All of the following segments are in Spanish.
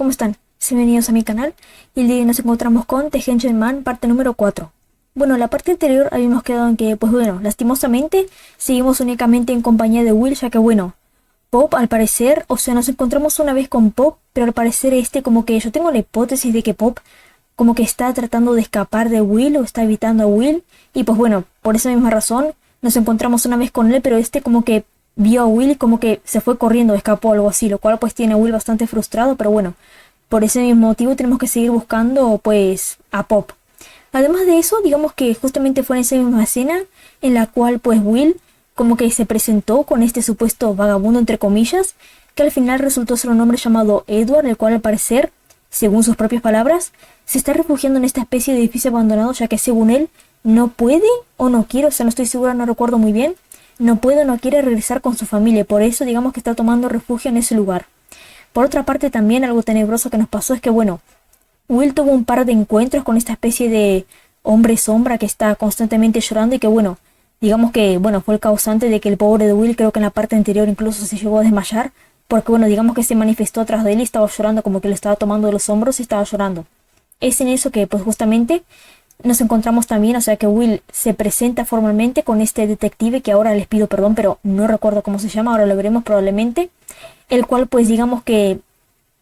¿cómo están? Bienvenidos a mi canal y el día de hoy nos encontramos con The Henchman Man parte número 4. Bueno, la parte anterior habíamos quedado en que, pues bueno, lastimosamente seguimos únicamente en compañía de Will, ya que bueno, Pop al parecer, o sea, nos encontramos una vez con Pop, pero al parecer como que yo tengo la hipótesis de que Pop como que está tratando de escapar de Will o está evitando a Will, y pues bueno, por esa misma razón nos encontramos una vez con él, pero como que vio a Will y como que se fue corriendo, escapó, algo así, lo cual pues tiene a Will bastante frustrado, pero bueno, por ese mismo motivo tenemos que seguir buscando pues a Pop. Además de eso, digamos que justamente fue en esa misma escena en la cual pues Will como que se presentó con este supuesto vagabundo entre comillas, que al final resultó ser un hombre llamado Edward, el cual al parecer, según sus propias palabras, se está refugiando en esta especie de edificio abandonado, ya que según él no puede o no quiere, o sea, no estoy segura, no recuerdo muy bien, no puede o no quiere regresar con su familia, por eso digamos que está tomando refugio en ese lugar. Por otra parte, también algo tenebroso que nos pasó es que bueno, Will tuvo un par de encuentros con esta especie de hombre sombra que está constantemente llorando y que bueno, digamos que bueno, fue el causante de que el pobre de Will, creo que en la parte anterior incluso se llegó a desmayar, porque bueno, digamos que se manifestó atrás de él y estaba llorando, como que le estaba tomando de los hombros y estaba llorando. Es en eso que pues justamente nos encontramos también, o sea que Will se presenta formalmente con este detective que ahora les pido perdón, pero no recuerdo cómo se llama, ahora lo veremos probablemente, el cual pues digamos que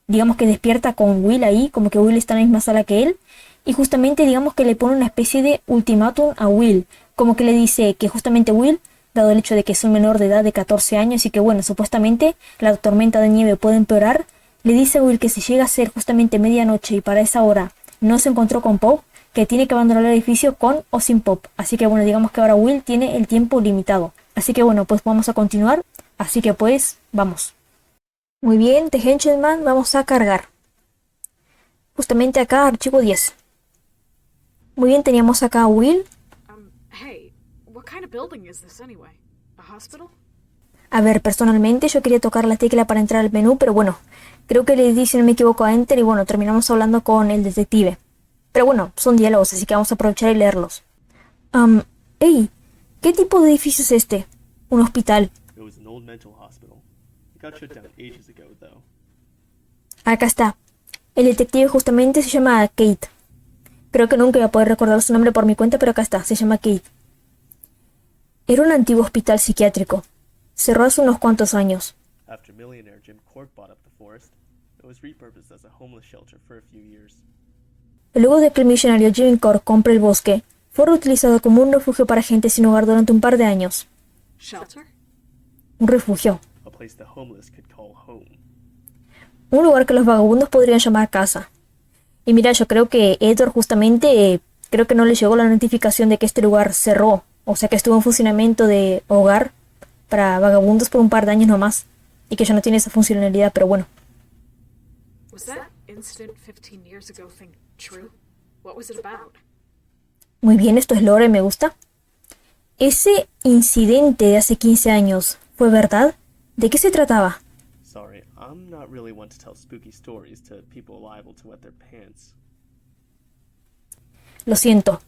despierta con Will ahí, como que Will está en la misma sala que él, y justamente digamos que le pone una especie de ultimátum a Will, como que le dice que justamente Will, dado el hecho de que es un menor de edad de 14 años y que bueno, supuestamente la tormenta de nieve puede empeorar, le dice a Will que si llega a ser justamente medianoche y para esa hora no se encontró con Pop, que tiene que abandonar el edificio con o sin Pop. Así que bueno, digamos que ahora Will tiene el tiempo limitado. Así que bueno, pues vamos a continuar. Así que pues, vamos. Muy bien, The Henchman, vamos a cargar. Justamente acá, archivo 10. Muy bien, teníamos acá a Will. Hey, what kind of building is this anyway? A hospital? A ver, personalmente yo quería tocar la tecla para entrar al menú, pero bueno, creo que le di, si no me equivoco, a Enter y bueno, terminamos hablando con el detective. Pero bueno, son diálogos, así que vamos a aprovechar y leerlos. Hey, ¿qué tipo de edificio es este? Un hospital. It was an old mental hospital. It got shut down ages ago, though. Acá está. El detective justamente se llama Kate. Creo que nunca voy a poder recordar su nombre por mi cuenta, pero acá está, se llama Kate. Era un antiguo hospital psiquiátrico. Cerró hace unos cuantos años. After millionaire Jim Cork bought up the forest, it was repurposed as a homeless shelter for a few years. Luego de que el millonario Jim Cork compre el bosque, fue reutilizado como un refugio para gente sin hogar durante un par de años. Shelter? Un refugio. A place the homeless could call home. Un lugar que los vagabundos podrían llamar casa. Y mira, yo creo que Edward justamente, creo que no le llegó la notificación de que este lugar cerró. O sea que estuvo en funcionamiento de hogar para vagabundos por un par de años nomás. Y que ya no tiene esa funcionalidad, pero bueno. Was that incident 15 years ago thing true? What was it about? Muy bien, esto es lore, me gusta. Ese incidente de hace 15 años, ¿fue verdad? ¿De qué se trataba? Sorry, I'm not really one to tell spooky stories to people liable to wet their pants. Lo siento.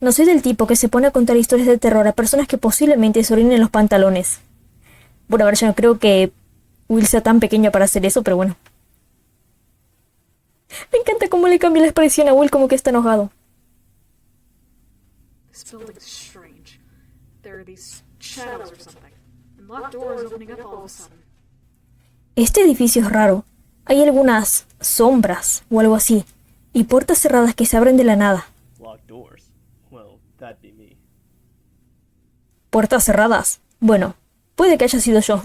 No soy del tipo que se pone a contar historias de terror a personas que posiblemente se orinen los pantalones. Bueno, a ver, yo no creo que Will sea tan pequeño para hacer eso, pero bueno. Me encanta cómo le cambia la expresión a Will, como que está enojado. This building's strange. There are these shadows or something, and locked doors opening up all of a sudden. Este edificio es raro. Hay algunas sombras o algo así, y puertas cerradas que se abren de la nada. Locked doors. Well, that'd be me. ¿Puertas cerradas? Bueno, puede que haya sido yo.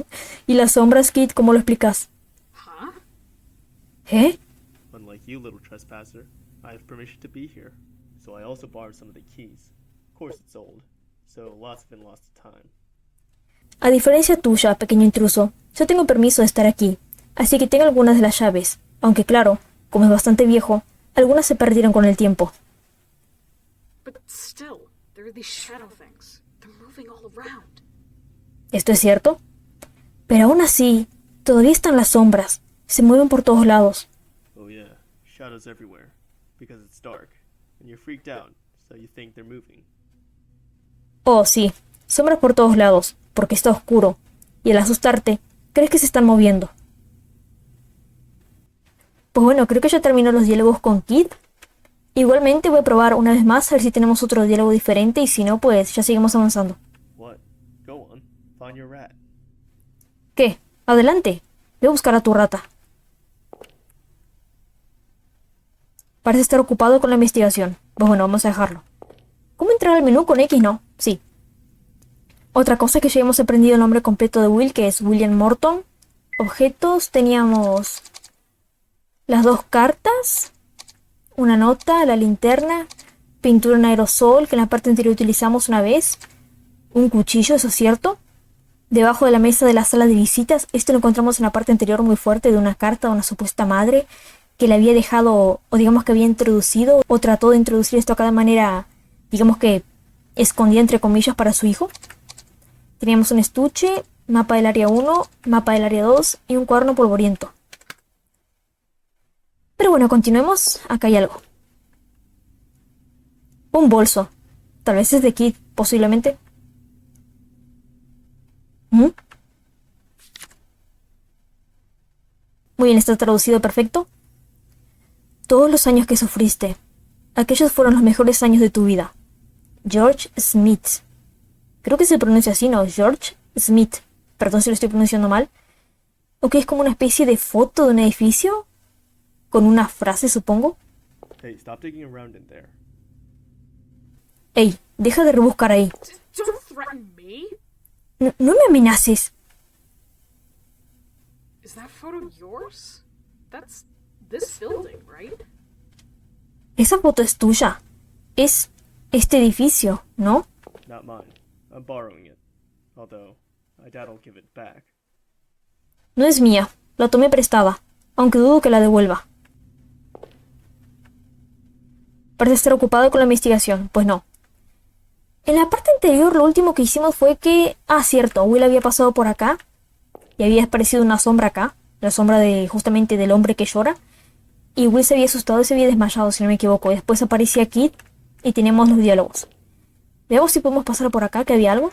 ¿Y las sombras, Kit, cómo lo explicas? Huh? Unlike you, little trespasser, I have permission to be here, so I also borrowed some of the keys. Of course it's old, so lots have been lost to time. A diferencia tuya, pequeño intruso, yo tengo permiso de estar aquí, así que tengo algunas de las llaves, aunque claro, como es bastante viejo, algunas se perdieron con el tiempo. But still, there are these shadow things. They're moving all around. ¿Esto es cierto? Pero aún así, todavía están las sombras, se mueven por todos lados. Oh yeah, shadows everywhere, because it's dark, and you're freaked out, so you think they're moving. Oh, sí, sombras por todos lados, porque está oscuro, y al asustarte, crees que se están moviendo. Pues bueno, creo que ya terminó los diálogos con Kid. Igualmente voy a probar una vez más a ver si tenemos otro diálogo diferente y si no, pues ya seguimos avanzando. What? Go on. Find your rat. ¿Qué? Adelante. Ve a buscar a tu rata. Parece estar ocupado con la investigación. Pues bueno, vamos a dejarlo. ¿Cómo entrar al menú con X? No. Sí. Otra cosa es que ya hemos aprendido el nombre completo de Will, que es William Morton. Objetos, teníamos las 2 cartas, una nota, la linterna, pintura en aerosol, que en la parte anterior utilizamos una vez, un cuchillo, eso es cierto. Debajo de la mesa de la sala de visitas, esto lo encontramos en la parte anterior muy fuerte de una carta de una supuesta madre que le había dejado, o digamos que había introducido, o trató de introducir esto acá de manera, digamos que escondida entre comillas para su hijo. Teníamos un estuche, mapa del área 1, mapa del área 2 y un cuaderno polvoriento. Pero bueno, continuemos. Acá hay algo. Un bolso. Tal vez es de Kid, posiblemente. Muy bien, está traducido perfecto. Todos los años que sufriste. Aquellos fueron los mejores años de tu vida. George Smith. Creo que se pronuncia así, ¿no? George Smith. Perdón si lo estoy pronunciando mal. ¿O que es como una especie de foto de un edificio? Con una frase, supongo. Hey, stop digging around in there. Ey, deja de rebuscar ahí. Don't threaten me! No me amenaces. Is that photo yours? That's this building, right? Esa foto es tuya. Es este edificio, ¿no? Not mine. I'm borrowing it. Although, I doubt I'll give it back. No es mía. La tomé prestada. Aunque dudo que la devuelva. Parece estar ocupado con la investigación. Pues no. En la parte anterior lo último que hicimos fue que... Ah, cierto. Will había pasado por acá. Y había aparecido una sombra acá. La sombra de justamente del hombre que llora. Y Will se había asustado y se había desmayado, si no me equivoco. Y después aparecía Kid y tenemos los diálogos. Veamos si podemos pasar por acá, que había algo.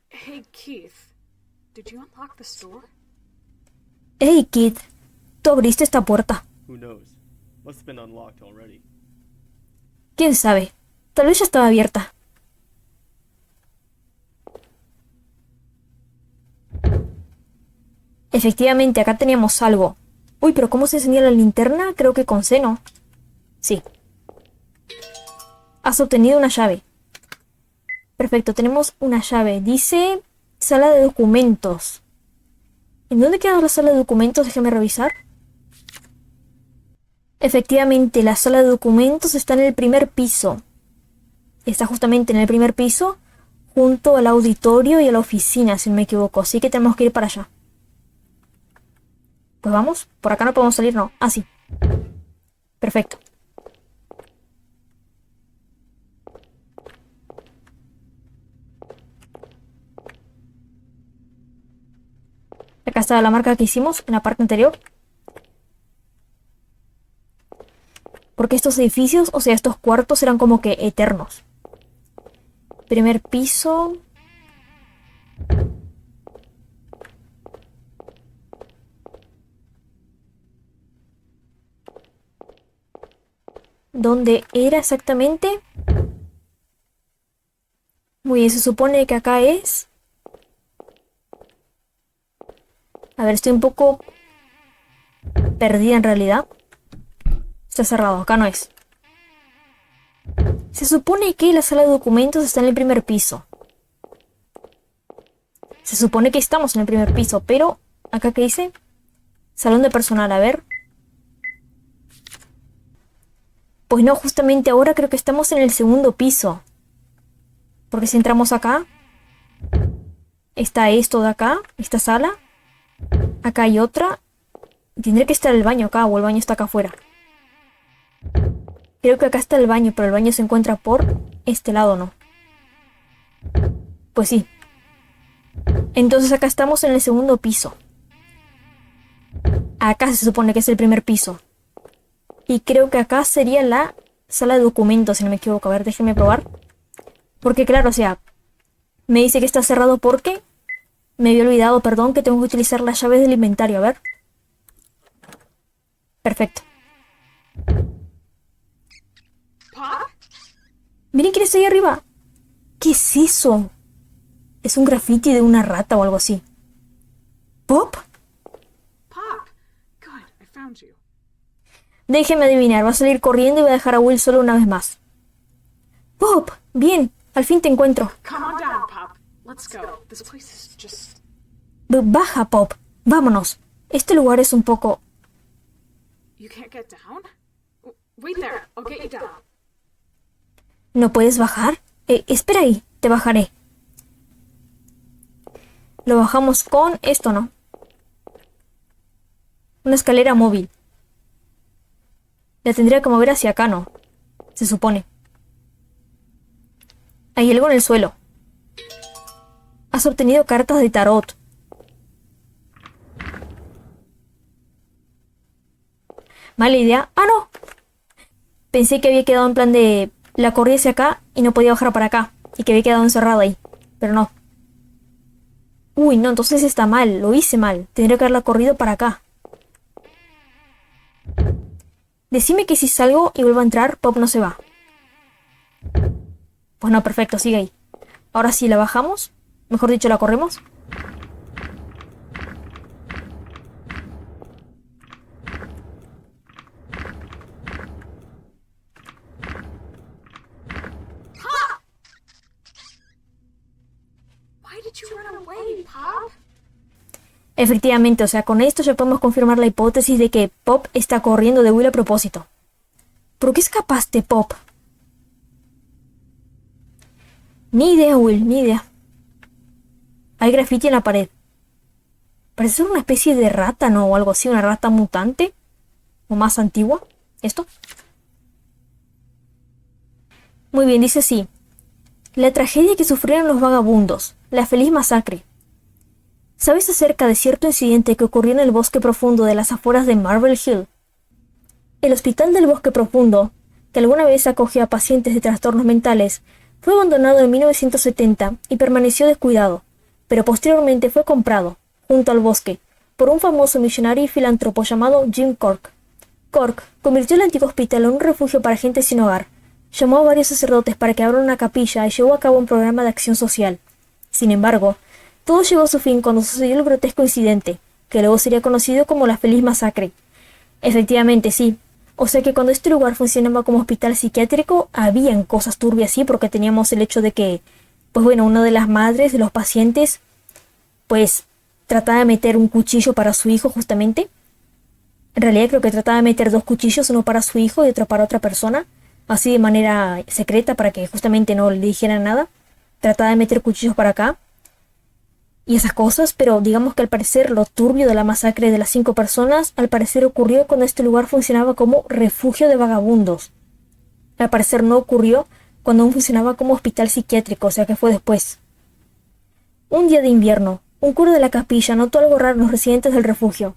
Hey, Keith. Did you unlock the store? Hey, Kid. Tú abriste esta puerta. Who knows? Must have been unlocked already. ¿Quién sabe? Tal vez ya estaba abierta. Efectivamente, acá teníamos algo. Uy, pero ¿cómo se encendía la linterna? Creo que con C, ¿no? Sí. Has obtenido una llave. Perfecto, tenemos una llave. Dice sala de documentos. ¿En dónde queda la sala de documentos? Déjame revisar. Efectivamente, la sala de documentos está en el primer piso. Está justamente en el primer piso, junto al auditorio y a la oficina, si no me equivoco. Así que tenemos que ir para allá. Pues vamos. Por acá no podemos salir, no. Ah, sí. Perfecto. Acá está la marca que hicimos en la parte anterior. Porque estos edificios, o sea, estos cuartos eran como que eternos. Primer piso. ¿Dónde era exactamente? Muy bien, se supone que acá es... A ver, estoy un poco perdida en realidad. Está cerrado, acá no es. Se supone que la sala de documentos está en el primer piso. Se supone que estamos en el primer piso, pero... ¿Acá qué dice? Salón de personal, a ver. Pues no, justamente ahora creo que estamos en el segundo piso. Porque si entramos acá... Está esto de acá, esta sala. Acá hay otra. Tendría que estar el baño acá, o el baño está acá afuera. Creo que acá está el baño, pero el baño se encuentra por este lado, ¿no? Pues sí. Entonces acá estamos en el segundo piso. Acá se supone que es el primer piso. Y creo que acá sería la sala de documentos, si no me equivoco. A ver, déjenme probar. Porque claro, o sea, me dice que está cerrado porque me había olvidado, perdón, que tengo que utilizar las llaves del inventario. A ver. Perfecto. Pop? Miren quién está ahí arriba. ¿Qué es eso? Es un graffiti de una rata o algo así. ¿Pop? Pop! Good, I found you. Déjeme adivinar, va a salir corriendo y va a dejar a Will solo una vez más. Pop, bien, al fin te encuentro. Come on down, Pop. Let's go. This place is just... Baja, Pop, vámonos. Este lugar es un poco... You can't get down? Wait there, I'll get you down. ¿No puedes bajar? Espera ahí, te bajaré. Lo bajamos con esto, ¿no? Una escalera móvil. La tendría que mover hacia acá, ¿no? Se supone. Hay algo en el suelo. Has obtenido cartas de tarot. Mala idea. ¡Ah, no! Pensé que había quedado en plan de... La corrí hacia acá y no podía bajar para acá. Y que había quedado encerrada ahí. Pero no. Uy, no, entonces está mal. Lo hice mal. Tendría que haberla corrido para acá. Decime que si salgo y vuelvo a entrar, Pop no se va. Pues no, perfecto, sigue ahí. Ahora sí, la bajamos. Mejor dicho, la corremos. Why did you run away, Pop? Efectivamente, o sea, con esto ya podemos confirmar la hipótesis de que Pop está corriendo de Will a propósito. ¿Por qué escapaste, Pop? Ni idea, Will, ni idea. Hay graffiti en la pared. Parece ser una especie de rata, ¿no? O algo así, una rata mutante. O más antigua. ¿Esto? Muy bien, dice así. La tragedia que sufrieron los vagabundos. La feliz masacre. ¿Sabes acerca de cierto incidente que ocurrió en el bosque profundo de las afueras de Marble Hill? El Hospital del Bosque Profundo, que alguna vez acogió a pacientes de trastornos mentales, fue abandonado en 1970 y permaneció descuidado, pero posteriormente fue comprado, junto al bosque, por un famoso misionario y filántropo llamado Jim Cork. Cork convirtió el antiguo hospital en un refugio para gente sin hogar, llamó a varios sacerdotes para que abran una capilla y llevó a cabo un programa de acción social. Sin embargo, todo llegó a su fin cuando sucedió el grotesco incidente, que luego sería conocido como la feliz masacre. Efectivamente, sí. O sea que cuando este lugar funcionaba como hospital psiquiátrico, habían cosas turbias así, porque teníamos el hecho de que, pues bueno, una de las madres de los pacientes, pues, trataba de meter un cuchillo para su hijo justamente. En realidad creo que trataba de meter 2 cuchillos, uno para su hijo y otro para otra persona, así de manera secreta para que justamente no le dijeran nada. Trataba de meter cuchillos para acá. Y esas cosas, pero digamos que al parecer lo turbio de la masacre de las 5 personas, al parecer ocurrió cuando este lugar funcionaba como refugio de vagabundos. Al parecer no ocurrió cuando aún funcionaba como hospital psiquiátrico, o sea que fue después. Un día de invierno, un cura de la capilla notó algo raro en los residentes del refugio.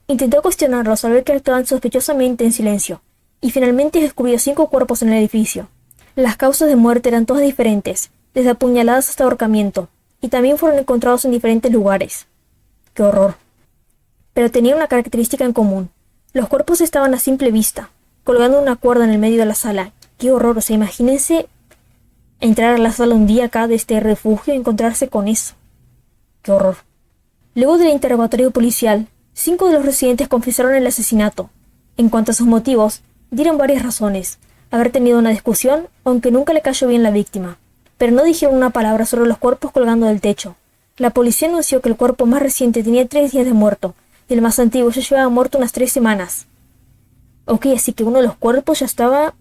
Intentó cuestionarlos al ver que actuaban sospechosamente en silencio, y finalmente descubrió 5 cuerpos en el edificio. Las causas de muerte eran todas diferentes, desde apuñaladas hasta ahorcamiento, y también fueron encontrados en diferentes lugares. ¡Qué horror! Pero tenían una característica en común. Los cuerpos estaban a simple vista, colgando una cuerda en el medio de la sala. ¡Qué horror! O sea, imagínense entrar a la sala un día acá de este refugio y encontrarse con eso. ¡Qué horror! Luego del interrogatorio policial, 5 de los residentes confesaron el asesinato. En cuanto a sus motivos, dieron varias razones. Haber tenido una discusión, aunque nunca le cayó bien la víctima. Pero no dijeron una palabra sobre los cuerpos colgando del techo. La policía anunció que el cuerpo más reciente tenía 3 días de muerto, y el más antiguo ya llevaba muerto unas 3 semanas. Ok, así que uno de los cuerpos ya estaba...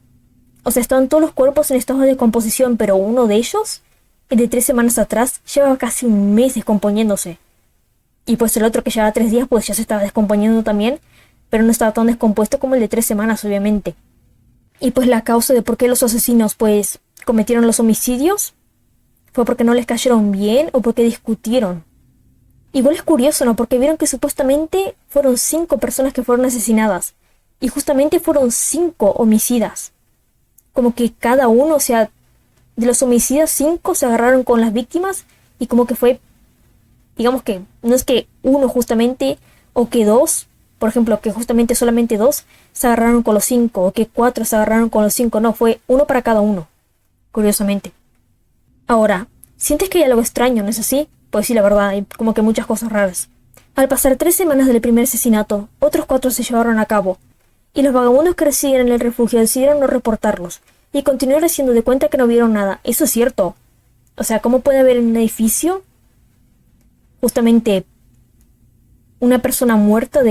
O sea, estaban todos los cuerpos en estado de descomposición, pero uno de ellos, el de 3 semanas atrás, llevaba casi un mes descomponiéndose. Y pues el otro que llevaba 3 días, pues ya se estaba descomponiendo también, pero no estaba tan descompuesto como el de 3 semanas, obviamente. Y pues la causa de por qué los asesinos, pues, cometieron los homicidios, fue porque no les cayeron bien o porque discutieron. Igual es curioso, ¿no? Porque vieron que supuestamente fueron 5 personas que fueron asesinadas. Y justamente fueron 5 homicidas. Como que cada uno, o sea, de los homicidas 5 se agarraron con las víctimas y como que fue, digamos que, no es que uno justamente o que 2, Por ejemplo, que justamente solamente 2 se agarraron con los 5 o que 4 se agarraron con los 5. No, fue uno para cada uno, curiosamente. Ahora, ¿sientes que hay algo extraño, no es así? Pues sí, la verdad, hay como que muchas cosas raras. Al pasar 3 semanas del primer asesinato, otros 4 se llevaron a cabo, y los vagabundos que residían en el refugio decidieron no reportarlos, y continuar haciendo de cuenta que no vieron nada. Eso es cierto. O sea, ¿cómo puede haber en un edificio justamente una persona muerta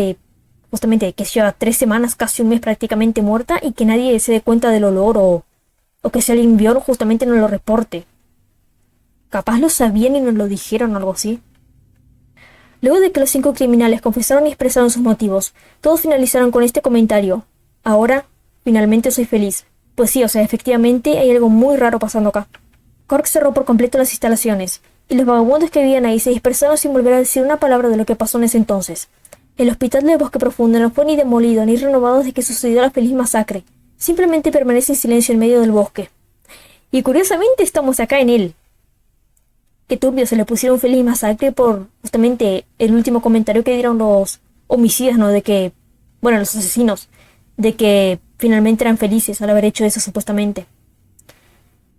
justamente que lleva 3 semanas, casi un mes prácticamente muerta, y que nadie se dé cuenta del olor o que si alguien vio justamente no lo reporte? Capaz lo sabían y no lo dijeron o algo así. Luego de que los 5 criminales confesaron y expresaron sus motivos, todos finalizaron con este comentario: ahora, finalmente soy feliz. Pues sí, o sea, efectivamente hay algo muy raro pasando acá. Cork cerró por completo las instalaciones, y los vagabundos que vivían ahí se dispersaron sin volver a decir una palabra de lo que pasó en ese entonces. El hospital del Bosque Profundo no fue ni demolido ni renovado desde que sucedió la feliz masacre. Simplemente permanece en silencio en medio del bosque. Y curiosamente estamos acá en él. Qué turbio, se le pusieron feliz masacre por justamente el último comentario que dieron los homicidas, ¿no? De que, bueno, los asesinos, de que finalmente eran felices al haber hecho eso supuestamente.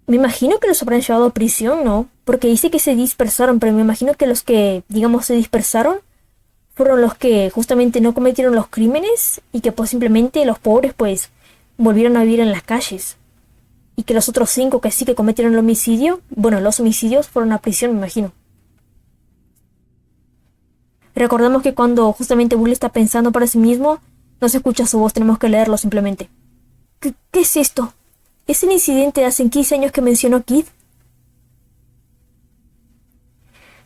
Me imagino que los habrán llevado a prisión, ¿no? Porque dice que se dispersaron, pero me imagino que los que, digamos, se dispersaron fueron los que justamente no cometieron los crímenes y que pues simplemente los pobres pues volvieron a vivir en las calles. Y que los otros 5 que sí que cometieron el homicidio, bueno, los homicidios fueron a prisión, me imagino. Recordemos que cuando justamente Will está pensando para sí mismo, no se escucha su voz, tenemos que leerlo simplemente. ¿Qué es esto? ¿Es el incidente de hace 15 años que mencionó Keith?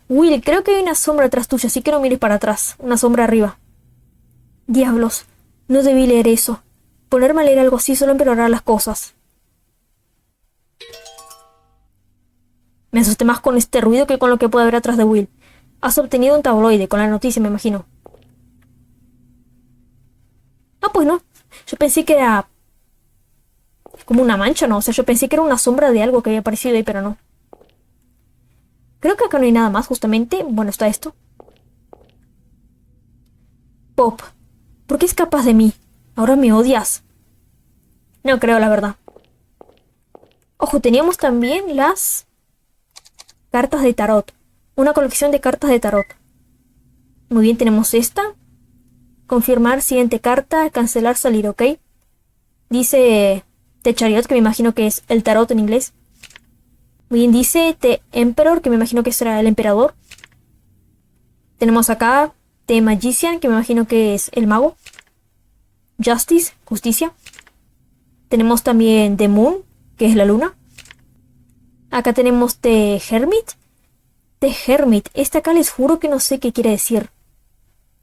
Will, creo que hay una sombra atrás tuya, así que no mires para atrás. Una sombra arriba. Diablos, no debí leer eso. Ponerme a leer algo así solo empeorará las cosas. Me asusté más con este ruido que con lo que puede haber atrás de Will. Has obtenido un tabloide con la noticia, me imagino. Ah, pues no. Yo pensé que era como una mancha, ¿no? O sea, yo pensé que era una sombra de algo que había aparecido ahí, pero no. Creo que acá no hay nada más, justamente. Bueno, está esto. Pop, ¿por qué escapas de mí? ¿Ahora me odias? No creo, la verdad. Ojo, teníamos también las cartas de tarot. Una colección de cartas de tarot. Muy bien, tenemos esta. Confirmar, siguiente carta, cancelar, salir, ¿ok? Dice The Chariot, que me imagino que es el tarot en inglés. Muy bien, dice The Emperor, que me imagino que será el emperador. Tenemos acá The Magician, que me imagino que es el mago. Justice, justicia. Tenemos también The Moon, que es la luna. Acá tenemos The Hermit. The Hermit. Esta acá les juro que no sé qué quiere decir.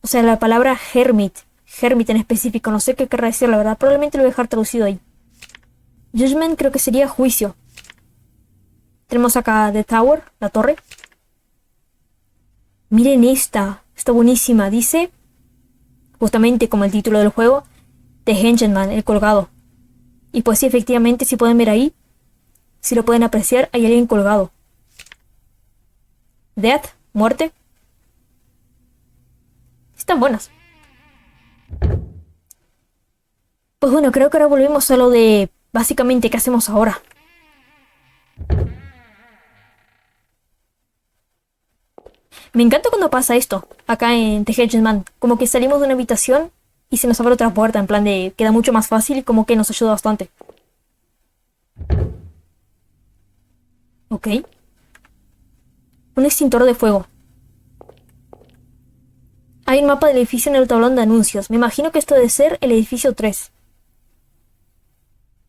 O sea, la palabra Hermit. Hermit en específico. No sé qué querrá decir, la verdad. Probablemente lo voy a dejar traducido ahí. Judgment creo que sería juicio. Tenemos acá The Tower, la torre. Miren esta. Está buenísima. Dice, justamente como el título del juego, The Henchman, el colgado. Y pues sí, efectivamente, si pueden ver ahí, si lo pueden apreciar, hay alguien colgado. Death, muerte. Están buenas. Pues bueno, creo que ahora volvemos a lo de básicamente qué hacemos ahora. Me encanta cuando pasa esto, acá en The Hedgeman. Como que salimos de una habitación y se nos abre otra puerta, en plan de queda mucho más fácil y como que nos ayuda bastante. Ok. Un extintor de fuego. Hay un mapa del edificio en el tablón de anuncios. Me imagino que esto debe ser el edificio 3.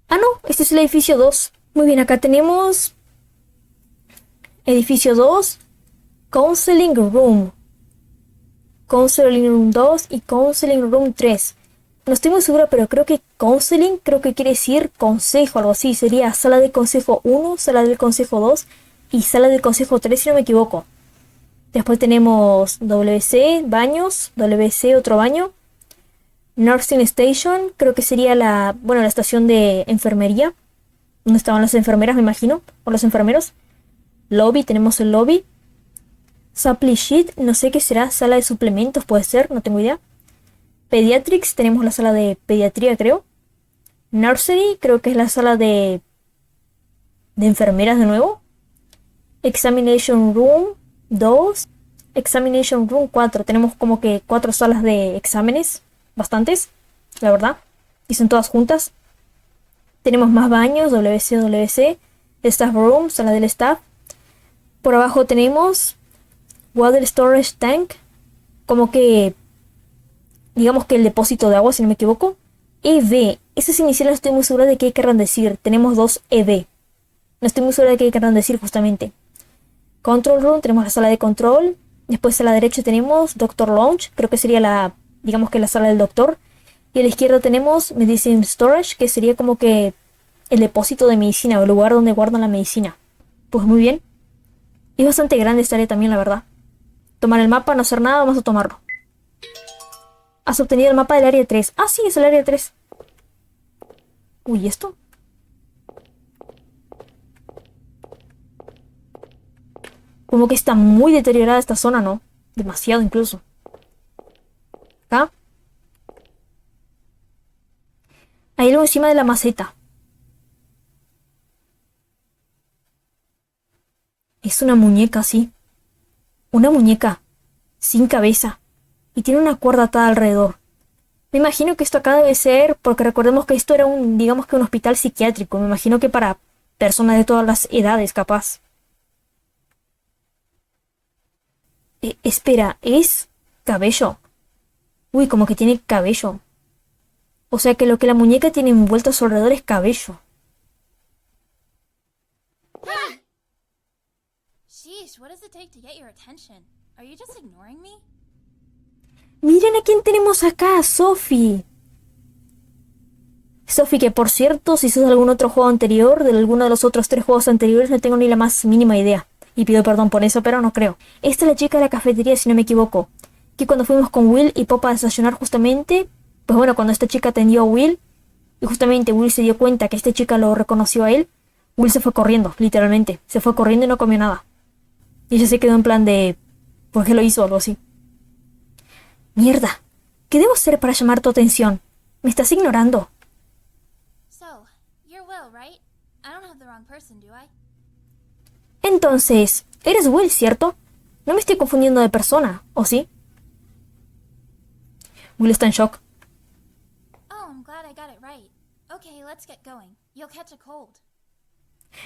Ah, no, este es el edificio 2. Muy bien, acá tenemos edificio 2, Counseling Room. Counseling Room 2 y Counseling Room 3. No estoy muy segura, pero creo que Counseling creo que quiere decir consejo, algo así. Sería sala de consejo 1, sala del consejo 2 y sala del consejo 3, si no me equivoco. Después tenemos WC, baños, WC, otro baño. Nursing Station, creo que sería la estación de enfermería. Donde estaban las enfermeras, me imagino. O los enfermeros. Lobby, tenemos el lobby. Supply Sheet, no sé qué será. Sala de suplementos, puede ser, no tengo idea. Pediatrics tenemos la sala de pediatría, creo. Nursery creo que es la sala de enfermeras de nuevo. Examination Room 2. Examination Room 4. Tenemos como que 4 salas de exámenes. Bastantes, la verdad. Y son todas juntas. Tenemos más baños, WC. Staff Room, sala del staff. Por abajo tenemos Water Storage Tank. Como que, digamos que el depósito de agua, si no me equivoco. EV. Esas iniciales no estoy muy segura de qué querrán decir. Tenemos 2 EV. No estoy muy segura de qué querrán decir justamente. Control Room, tenemos la sala de control. Después a la derecha tenemos Doctor Lounge. Creo que sería digamos que la sala del doctor. Y a la izquierda tenemos Medicine Storage, que sería como que el depósito de medicina o el lugar donde guardan la medicina. Pues muy bien. Es bastante grande esta área también, la verdad. Tomar el mapa, no hacer nada, vamos a tomarlo. Has obtenido el mapa del área 3. Ah, sí, es el área 3. Uy, ¿y esto? Como que está muy deteriorada esta zona, ¿no? Demasiado incluso. Acá. Hay algo encima de la maceta. Es una muñeca, sí. Una muñeca. Sin cabeza. Y tiene una cuerda atada alrededor. Me imagino que esto acá debe ser, porque recordemos que esto era digamos que un hospital psiquiátrico. Me imagino que para personas de todas las edades, capaz. Espera, ¿es cabello? Uy, como que tiene cabello. O sea que lo que la muñeca tiene envuelto a su alrededor es cabello. Sheesh, what does it take to get your attention? Are you just ignoring me? Miren a quién tenemos acá, Sophie. Sophie, que por cierto, si sos de algún otro juego anterior, de alguno de los otros 3 juegos anteriores, no tengo ni la más mínima idea. Y pido perdón por eso, pero no creo. Esta es la chica de la cafetería, si no me equivoco. Que cuando fuimos con Will y Pop a desayunar justamente, pues bueno, cuando esta chica atendió a Will, y justamente Will se dio cuenta que esta chica lo reconoció a él, Will se fue corriendo, literalmente. Se fue corriendo y no comió nada. Y ella se quedó en plan de... ¿por qué lo hizo? O algo así. Mierda. ¿Qué debo hacer para llamar tu atención? ¿Me estás ignorando? So, you're Will, right? I don't have the wrong person, do I? Entonces, eres Will, ¿cierto? No me estoy confundiendo de persona, ¿o sí? Will está en shock. Oh, I'm glad I got it right. Okay, let's get going. You'll catch a cold.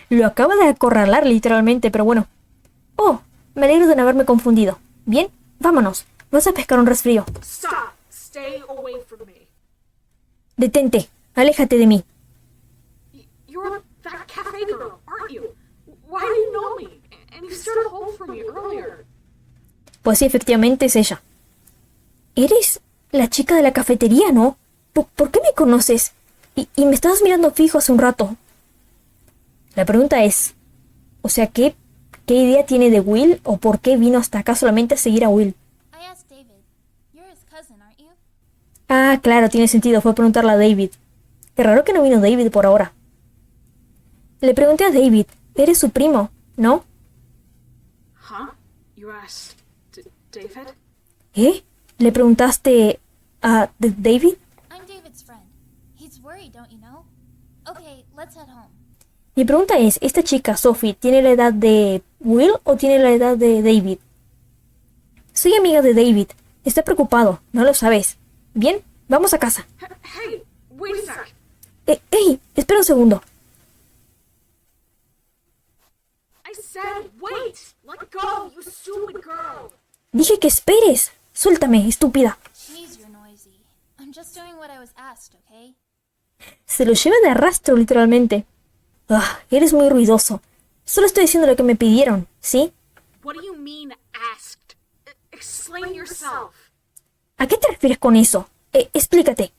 Lo acaba de acorralar literalmente, pero bueno. Oh, me alegro de no haberme confundido. Bien, vámonos. Vas a pescar un resfrío. Stop! Stay away from me. Detente. Aléjate de mí. You're that cafe girl, aren't you? Why do you know me? And you stirred a hole for me earlier. Pues sí, efectivamente es ella. Eres la chica de la cafetería, ¿no? ¿Por qué me conoces? Y me estabas mirando fijo hace un rato. La pregunta es... o sea, ¿qué idea tiene de Will o por qué vino hasta acá solamente a seguir a Will? I asked David. You're his cousin, aren't you? Ah, claro, tiene sentido. Fue a preguntarle a David. Qué raro que no vino David por ahora. Le pregunté a David. Eres su primo, ¿no? Huh? You asked David? ¿Eh? ¿Le preguntaste a David? I'm David's friend. He's worried, don't you know? Okay, let's head home. Mi pregunta es, ¿esta chica, Sophie, tiene la edad de Will o tiene la edad de David? Soy amiga de David. Está preocupado, no lo sabes. Bien, vamos a casa. Hey, wait a sec. ¡Ey! Espera un segundo. I said wait! Let go, you stupid girl! Dije que esperes. Suéltame, estúpida. Jeez, you're noisy. I'm just doing what I was asked, okay? Se lo lleva de arrastro, literalmente. Ah, eres muy ruidoso. Solo estoy diciendo lo que me pidieron, ¿sí? What do you mean asked? Explain yourself. ¿A qué te refieres con eso? Explícate.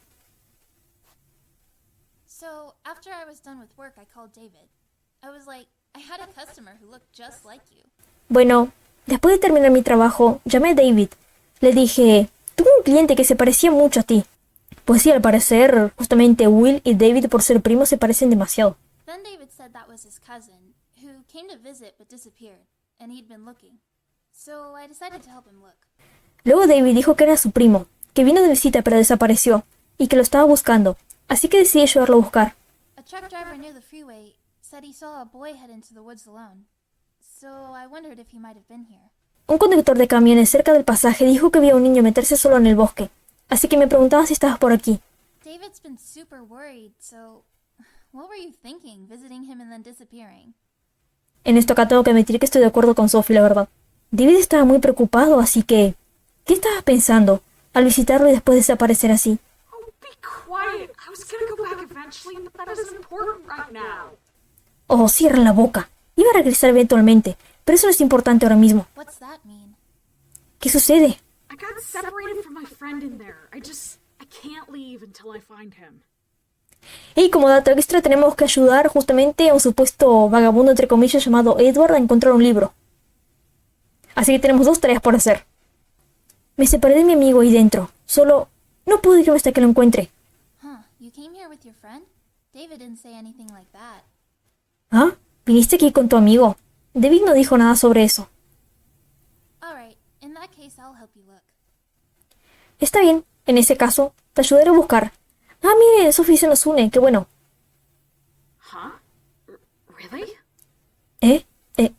So, after I was done with work, I called David. I was like, I had a customer who looked just like you. Bueno, después de terminar mi trabajo, llamé a David. Le dije, tuve un cliente que se parecía mucho a ti. Pues sí, al parecer, justamente Will y David, por ser primos, se parecen demasiado. Then David said that was his cousin, who came to visit but disappeared, and he'd been looking. So I decided to help him look. Luego David dijo que era su primo, que vino de visita pero desapareció, y que lo estaba buscando, así que decidí ayudarlo a buscar. A truck driver near the freeway said he saw a boy head into the woods alone. So I wondered if he might have been here. Un conductor de camiones cerca del pasaje dijo que vio a un niño meterse solo en el bosque, así que me preguntaba si estabas por aquí. David's been super worried, so what were you thinking, visiting him and then disappearing? En esto acá tengo que admitir que estoy de acuerdo con Sophie, la verdad. David estaba muy preocupado, así que... ¿Qué estabas pensando al visitarlo y después desaparecer así? Oh, be quiet. I was gonna go back eventually, but that isn't important right now. Oh, cierra la boca. Iba a regresar eventualmente, pero eso no es importante ahora mismo. What's that mean? ¿Qué sucede? I got separated from my friend in there. I can't leave until I find him. Y como dato extra tenemos que ayudar justamente a un supuesto vagabundo entre comillas llamado Edward a encontrar un libro. Así que tenemos 2 tareas por hacer. Me separé de mi amigo ahí dentro. Solo no puedo irme hasta que lo encuentre. Huh, you came here with your friend? David didn't say anything like that. ¿Ah? ¿Viniste aquí con tu amigo? David no dijo nada sobre eso. Alright, in that case I'll help you look. Está bien, en ese caso, te ayudaré a buscar. Ah, mire, Sophie se nos une, qué bueno. Huh? Really?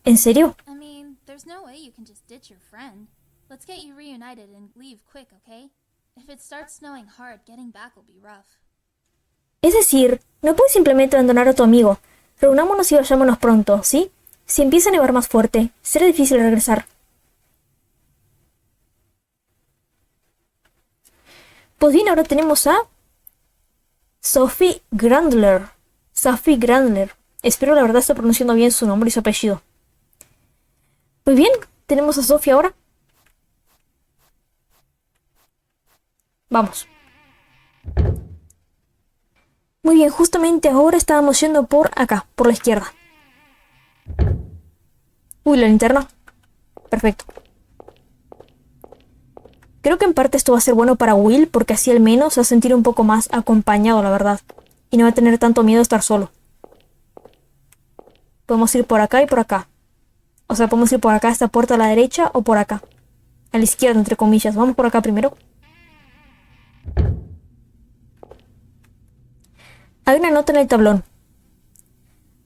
¿En serio? I mean, there's no way you can just ditch your friend. Let's get you reunited and leave quick, okay? If it starts snowing hard, getting back will be rough. Es decir, no puedes simplemente abandonar a tu amigo. Reunámonos y vayámonos pronto, ¿sí? Si empieza a nevar más fuerte, será difícil regresar. Pues bien, ahora tenemos a... Sophie Grandler. Sophie Grandler. Espero la verdad estar pronunciando bien su nombre y su apellido. Muy bien, tenemos a Sophie ahora. Vamos. Muy bien, justamente ahora estábamos yendo por acá, por la izquierda. Uy, la linterna. Perfecto. Creo que en parte esto va a ser bueno para Will, porque así al menos se va a sentir un poco más acompañado, la verdad. Y no va a tener tanto miedo de estar solo. Podemos ir por acá y por acá. O sea, podemos ir por acá a esta puerta a la derecha o por acá. A la izquierda, entre comillas. Vamos por acá primero. Hay una nota en el tablón.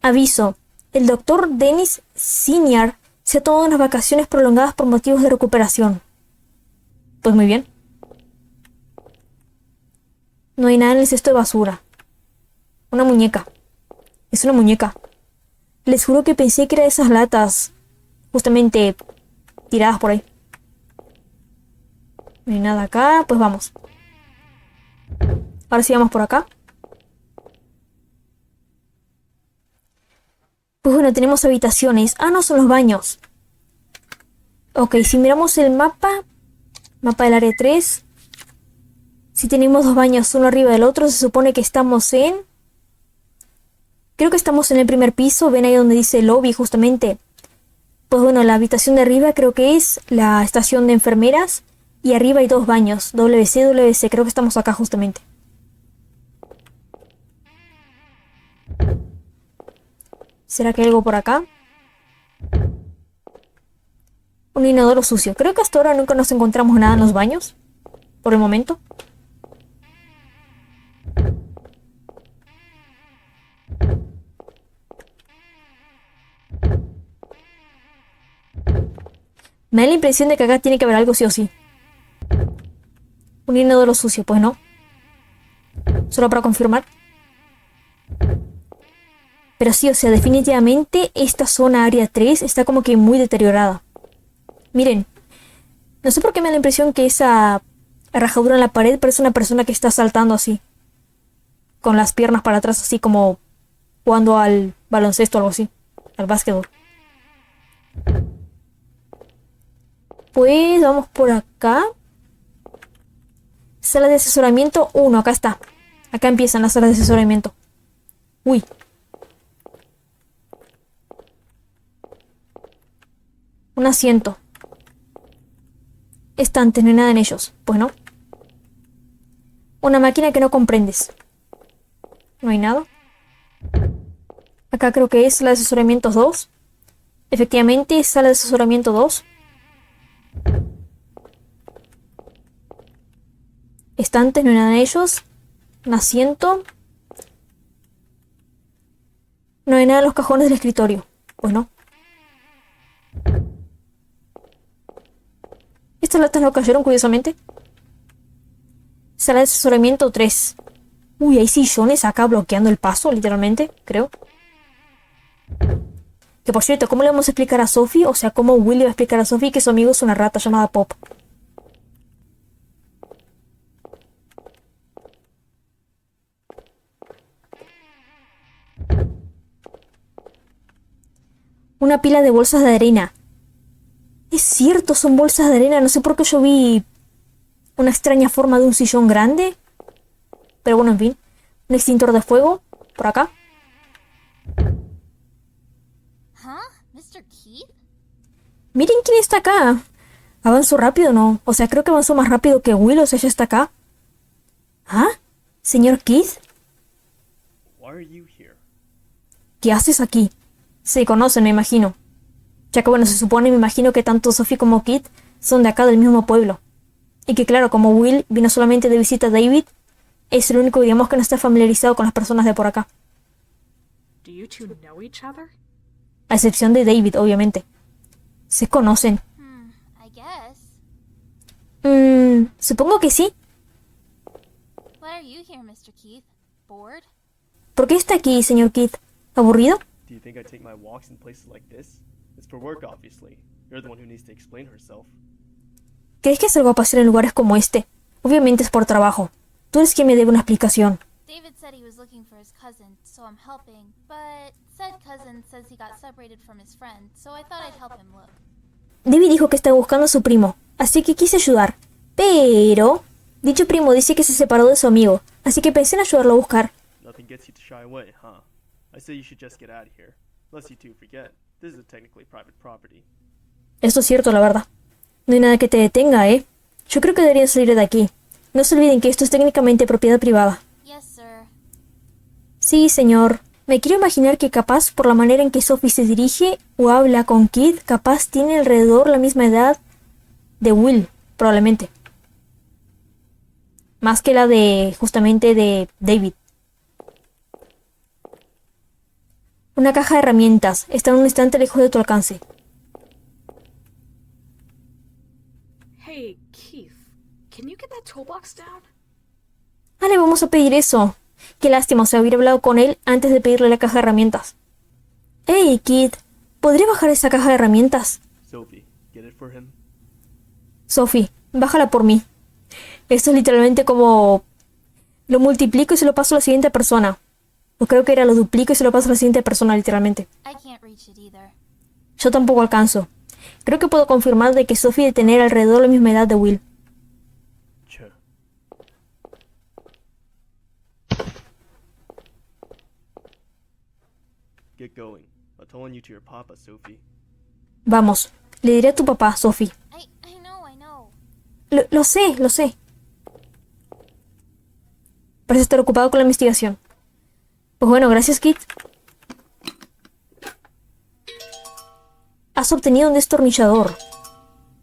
Aviso. El doctor Dennis Senior se ha tomado unas vacaciones prolongadas por motivos de recuperación. Pues muy bien. No hay nada en el cesto de basura. Una muñeca. Es una muñeca. Les juro que pensé que era de esas latas. Justamente tiradas por ahí. No hay nada acá. Pues vamos. Ahora sí vamos por acá. Pues bueno, tenemos habitaciones. Ah, no, son los baños. Ok, si miramos el mapa del área 3. Si tenemos 2 baños uno arriba del otro, se supone que estamos en... Creo que estamos en el primer piso. Ven ahí donde dice lobby justamente. Pues bueno, la habitación de arriba creo que es la estación de enfermeras. Y arriba hay 2 baños. WC, WC. Creo que estamos acá justamente. ¿Será que hay algo por acá? Un inodoro sucio. Creo que hasta ahora nunca nos encontramos nada en los baños. Por el momento. Me da la impresión de que acá tiene que haber algo sí o sí. Un inodoro sucio, pues no. Solo para confirmar. Pero sí, o sea, definitivamente esta zona área 3 está como que muy deteriorada. Miren, no sé por qué me da la impresión que esa rajadura en la pared parece una persona que está saltando así. Con las piernas para atrás, así como jugando al baloncesto o algo así. Al básquetbol. Pues vamos por acá. Sala de asesoramiento 1, acá está. Acá empiezan las salas de asesoramiento. Uy. Un asiento. Estantes, no hay nada en ellos. Pues no. Una máquina que no comprendes. No hay nada. Acá creo que es sala de asesoramiento 2. Efectivamente, es sala de asesoramiento 2. Estantes, no hay nada de ellos. Un asiento. No hay nada en los cajones del escritorio. Pues no. Estas latas no cayeron, curiosamente. Sala de asesoramiento 3. Uy, hay sillones acá bloqueando el paso, literalmente, creo. Que por cierto, ¿cómo le vamos a explicar a Sophie? O sea, ¿cómo Will le va a explicar a Sophie que su amigo es una rata llamada Pop? Una pila de bolsas de arena. Es cierto, son bolsas de arena. No sé por qué yo vi una extraña forma de un sillón grande. Pero bueno, en fin. Un extintor de fuego. Por acá. Huh? Mr. Keith? Miren quién está acá. ¿Avanzó rápido o no? O sea, creo que avanzó más rápido que Will. O sea, ya está acá. ¿Ah? ¿Señor Keith? Why are you here? ¿Qué haces aquí? Se conocen, me imagino. Ya que bueno, se supone, me imagino que tanto Sophie como Keith son de acá del mismo pueblo. Y que claro, como Will vino solamente de visita a David, es el único, digamos, que no está familiarizado con las personas de por acá. Do you two know each other? A excepción de David, obviamente. Se conocen. I guess. Supongo que sí. What are you here, Mr. Keith? Bored? ¿Por qué está aquí, señor Keith? ¿Aburrido? Do you think I take my walks in places like this? It's for work, obviously. You're the one who needs to explain herself. ¿Crees que salgo a pasear en lugares como este? Obviamente es por trabajo. Tú eres quien me debe una explicación. David said he was looking for his cousin, so I'm helping. But said cousin says he got separated from his friend, so I thought I'd help him look. David dijo que está buscando a su primo, así que quise ayudar. Pero dicho primo dice que se separó de su amigo, así que pensé en ayudarlo a buscar. Nothing gets you to shy away, huh? I say you should just get out of here. Lest you two forget, this is a technically private property. Esto es cierto, la verdad. No hay nada que te detenga, ¿eh? Yo creo que deberían salir de aquí. No se olviden que esto es técnicamente propiedad privada. Yes, sir. Sí, señor. Me quiero imaginar que capaz, por la manera en que Sophie se dirige o habla con Keith, capaz tiene alrededor la misma edad de Will, probablemente. Más que la de, justamente, de David. Una caja de herramientas. Está en un estante lejos de tu alcance. Hey, Keith, can you get that toolbox down? Ah, le vamos a pedir eso. Qué lástima, o sea, hubiera hablado con él antes de pedirle la caja de herramientas. Hey, Keith, ¿podría bajar esa caja de herramientas? Sophie, get it for him? Sophie, bájala por mí. Esto es literalmente como... Lo multiplico y se lo paso a la siguiente persona. O creo que era lo duplico y se lo paso a la siguiente persona, literalmente. I can't reach it either. Yo tampoco alcanzo. Creo que puedo confirmar de que Sophie debe tener alrededor la misma edad de Will. Sure. Get going. I'm telling you to your papa, Sophie. Vamos, le diré a tu papá, Sophie. I know. Lo sé, lo sé. Parece estar ocupado con la investigación. Pues bueno, gracias, Kit. Has obtenido un destornillador.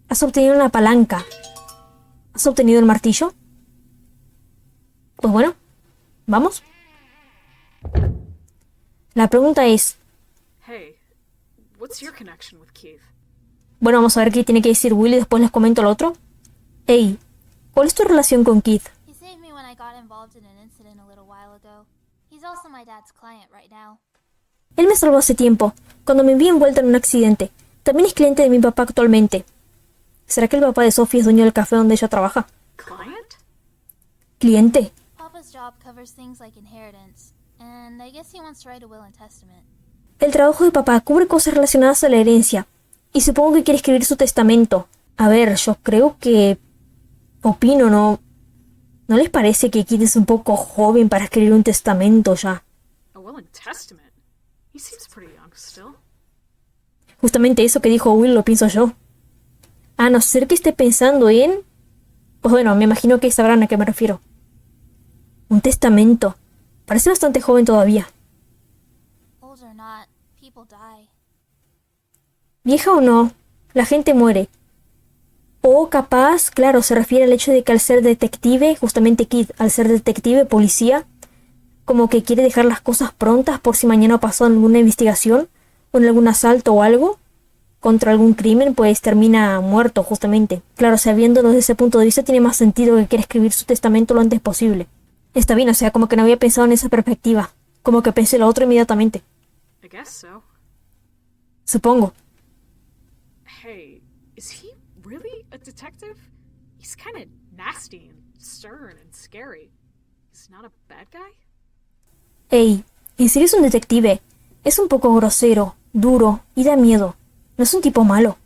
Has obtenido una palanca. ¿Has obtenido el martillo? Pues bueno, ¿vamos? La pregunta es... Hey, what's your connection with Keith? Bueno, vamos a ver qué tiene que decir Will y después les comento lo otro. Hey, ¿cuál es tu relación con Keith? He saved me when I got involved in an incident a little while ago. He's also my dad's client right now. Él me salvó hace tiempo, cuando me vi envuelta en un accidente. También es cliente de mi papá actualmente. ¿Será que el papá de Sophie es dueño del café donde ella trabaja? Client? ¿Cliente? Papa's job covers things like inheritance, and I guess he wants to write a will and testament. El trabajo de papá cubre cosas relacionadas a la herencia. Y supongo que quiere escribir su testamento. A ver, yo creo que... Opino, ¿no? ¿No les parece que Keith es un poco joven para escribir un testamento ya? A will and testament? He seems pretty young still. Justamente eso que dijo Will lo pienso yo. A no ser que esté pensando en... Pues bueno, me imagino que sabrán a qué me refiero. Un testamento. Parece bastante joven todavía. Old or not, people die. Vieja o no, la gente muere. O capaz, claro, se refiere al hecho de que al ser detective, justamente Kid, al ser detective, policía, como que quiere dejar las cosas prontas por si mañana pasó en alguna investigación o en algún asalto o algo contra algún crimen, pues termina muerto justamente. Claro, o sea, viéndolo desde ese punto de vista tiene más sentido que quiera escribir su testamento lo antes posible. Está bien, o sea, como que no había pensado en esa perspectiva. Como que pensé lo otro inmediatamente. I guess so. Supongo. Hey, is he really a detective? He's kind of nasty and stern and scary. He's not a bad guy? Ey, en serio es un detective. Es un poco grosero, duro y da miedo. No es un tipo malo.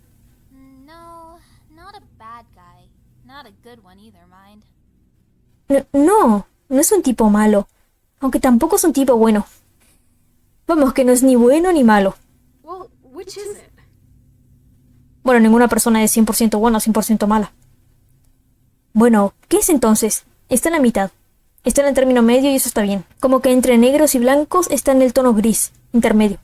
No, not a bad guy. Not a good one either, mind. No es un tipo malo. Aunque tampoco es un tipo bueno. Vamos, que no es ni bueno ni malo. Well, which is it? Bueno, ninguna persona es 100% buena o 100% mala. Bueno, ¿qué es entonces? Está en la mitad. Está en el término medio y eso está bien. Como que entre negros y blancos está en el tono gris, intermedio.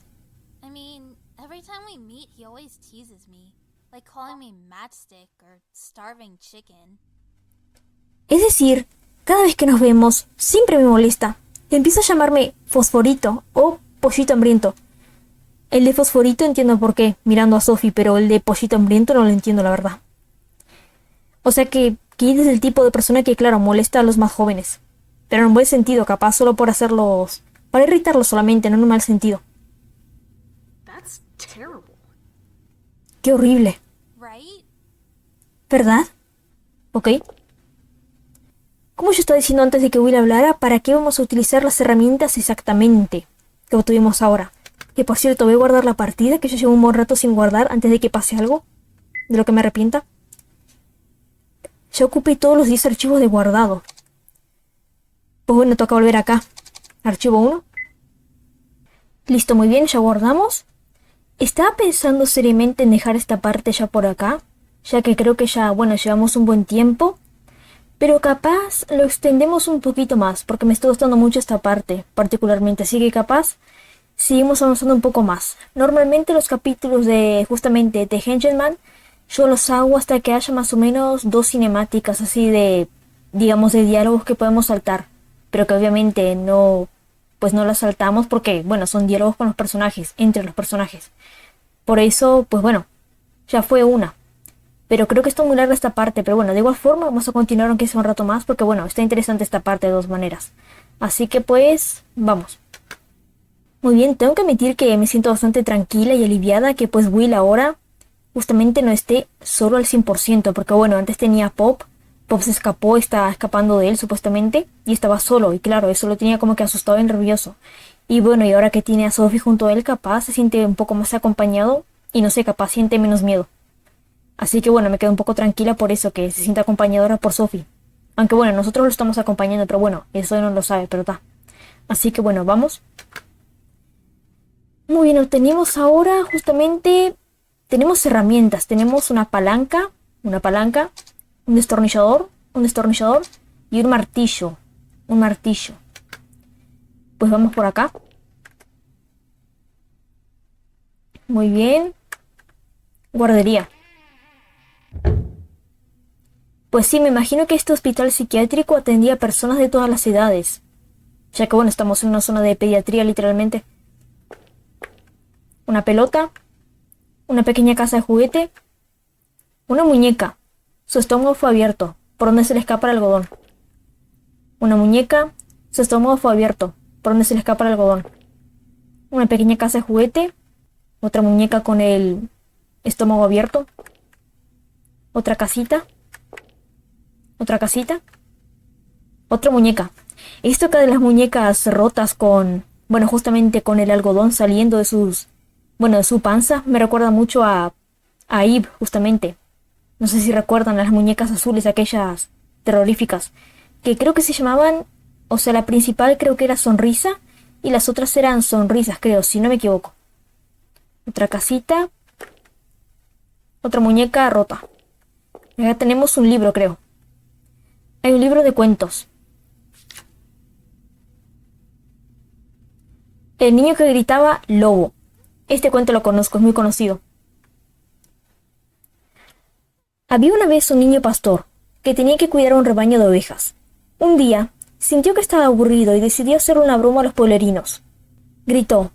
I mean, every time we meet, he always teases me. Like calling me matchstick or starving chicken. Es decir, cada vez que nos vemos, siempre me molesta. Empieza a llamarme fosforito o pollito hambriento. El de fosforito entiendo por qué, mirando a Sophie, pero el de pollito hambriento no lo entiendo, la verdad. O sea que Kid es el tipo de persona que, claro, molesta a los más jóvenes. Pero en buen sentido, capaz solo por hacerlos... para irritarlos solamente, no en un mal sentido. That's terrible. ¡Qué horrible! Right? ¿Verdad? Ok. Como yo estaba diciendo antes de que Will hablara, ¿para qué vamos a utilizar las herramientas exactamente que obtuvimos ahora? Que por cierto, voy a guardar la partida, que yo llevo un buen rato sin guardar antes de que pase algo, de lo que me arrepienta. Ya ocupé todos los 10 archivos de guardado. Pues bueno, toca volver acá. Archivo 1. Listo, muy bien, ya guardamos. Estaba pensando seriamente en dejar esta parte ya por acá, ya que creo que ya, bueno, llevamos un buen tiempo. Pero capaz lo extendemos un poquito más, porque me está gustando mucho esta parte, particularmente. Así que capaz seguimos avanzando un poco más. Normalmente los capítulos de, justamente, de Henchman, yo los hago hasta que haya más o menos 2 cinemáticas así de, digamos, de diálogos que podemos saltar. Pero que obviamente no, pues no las saltamos porque, bueno, son diálogos con los personajes, entre los personajes. Por eso, pues bueno, ya fue una. Pero creo que está muy larga esta parte, pero bueno, de igual forma vamos a continuar aunque sea un rato más porque bueno, está interesante esta parte de 2 maneras. Así que pues, vamos. Muy bien, tengo que admitir que me siento bastante tranquila y aliviada que pues Will ahora justamente no esté solo al 100%, porque bueno, antes tenía a Pop, Pop se escapó, está escapando de él supuestamente, y estaba solo, y claro, eso lo tenía como que asustado y nervioso. Y bueno, y ahora que tiene a Sophie junto a él, capaz se siente un poco más acompañado, y no sé, capaz siente menos miedo. Así que bueno, me quedo un poco tranquila por eso, que se sienta acompañado ahora por Sophie. Aunque bueno, nosotros lo estamos acompañando, pero bueno, eso no lo sabe, pero está. Así que bueno, vamos. Muy bien, obtenemos ahora justamente... Tenemos herramientas, tenemos una palanca, un destornillador y un martillo. Pues vamos por acá. Muy bien. Guardería. Pues sí, me imagino que este hospital psiquiátrico atendía a personas de todas las edades. Ya que bueno, estamos en una zona de pediatría literalmente. Una pelota. Una pequeña casa de juguete. Una muñeca. Su estómago fue abierto, por donde se le escapa el algodón. Una muñeca. Su estómago fue abierto, por donde se le escapa el algodón. Una pequeña casa de juguete. Otra muñeca con el estómago abierto. Otra casita. Otra casita. Otra muñeca. Esto acá de las muñecas rotas con... Bueno, justamente con el algodón saliendo de sus... Bueno, de su panza, me recuerda mucho a Eve, justamente. No sé si recuerdan las muñecas azules, aquellas terroríficas, que creo que se llamaban, o sea, la principal creo que era Sonrisa, y las otras eran Sonrisas, creo, si no me equivoco. Otra casita. Otra muñeca rota. Acá tenemos un libro, creo. Hay un libro de cuentos. El niño que gritaba lobo. Este cuento lo conozco, es muy conocido. Había una vez un niño pastor que tenía que cuidar un rebaño de ovejas. Un día, sintió que estaba aburrido y decidió hacer una broma a los pueblerinos. Gritó: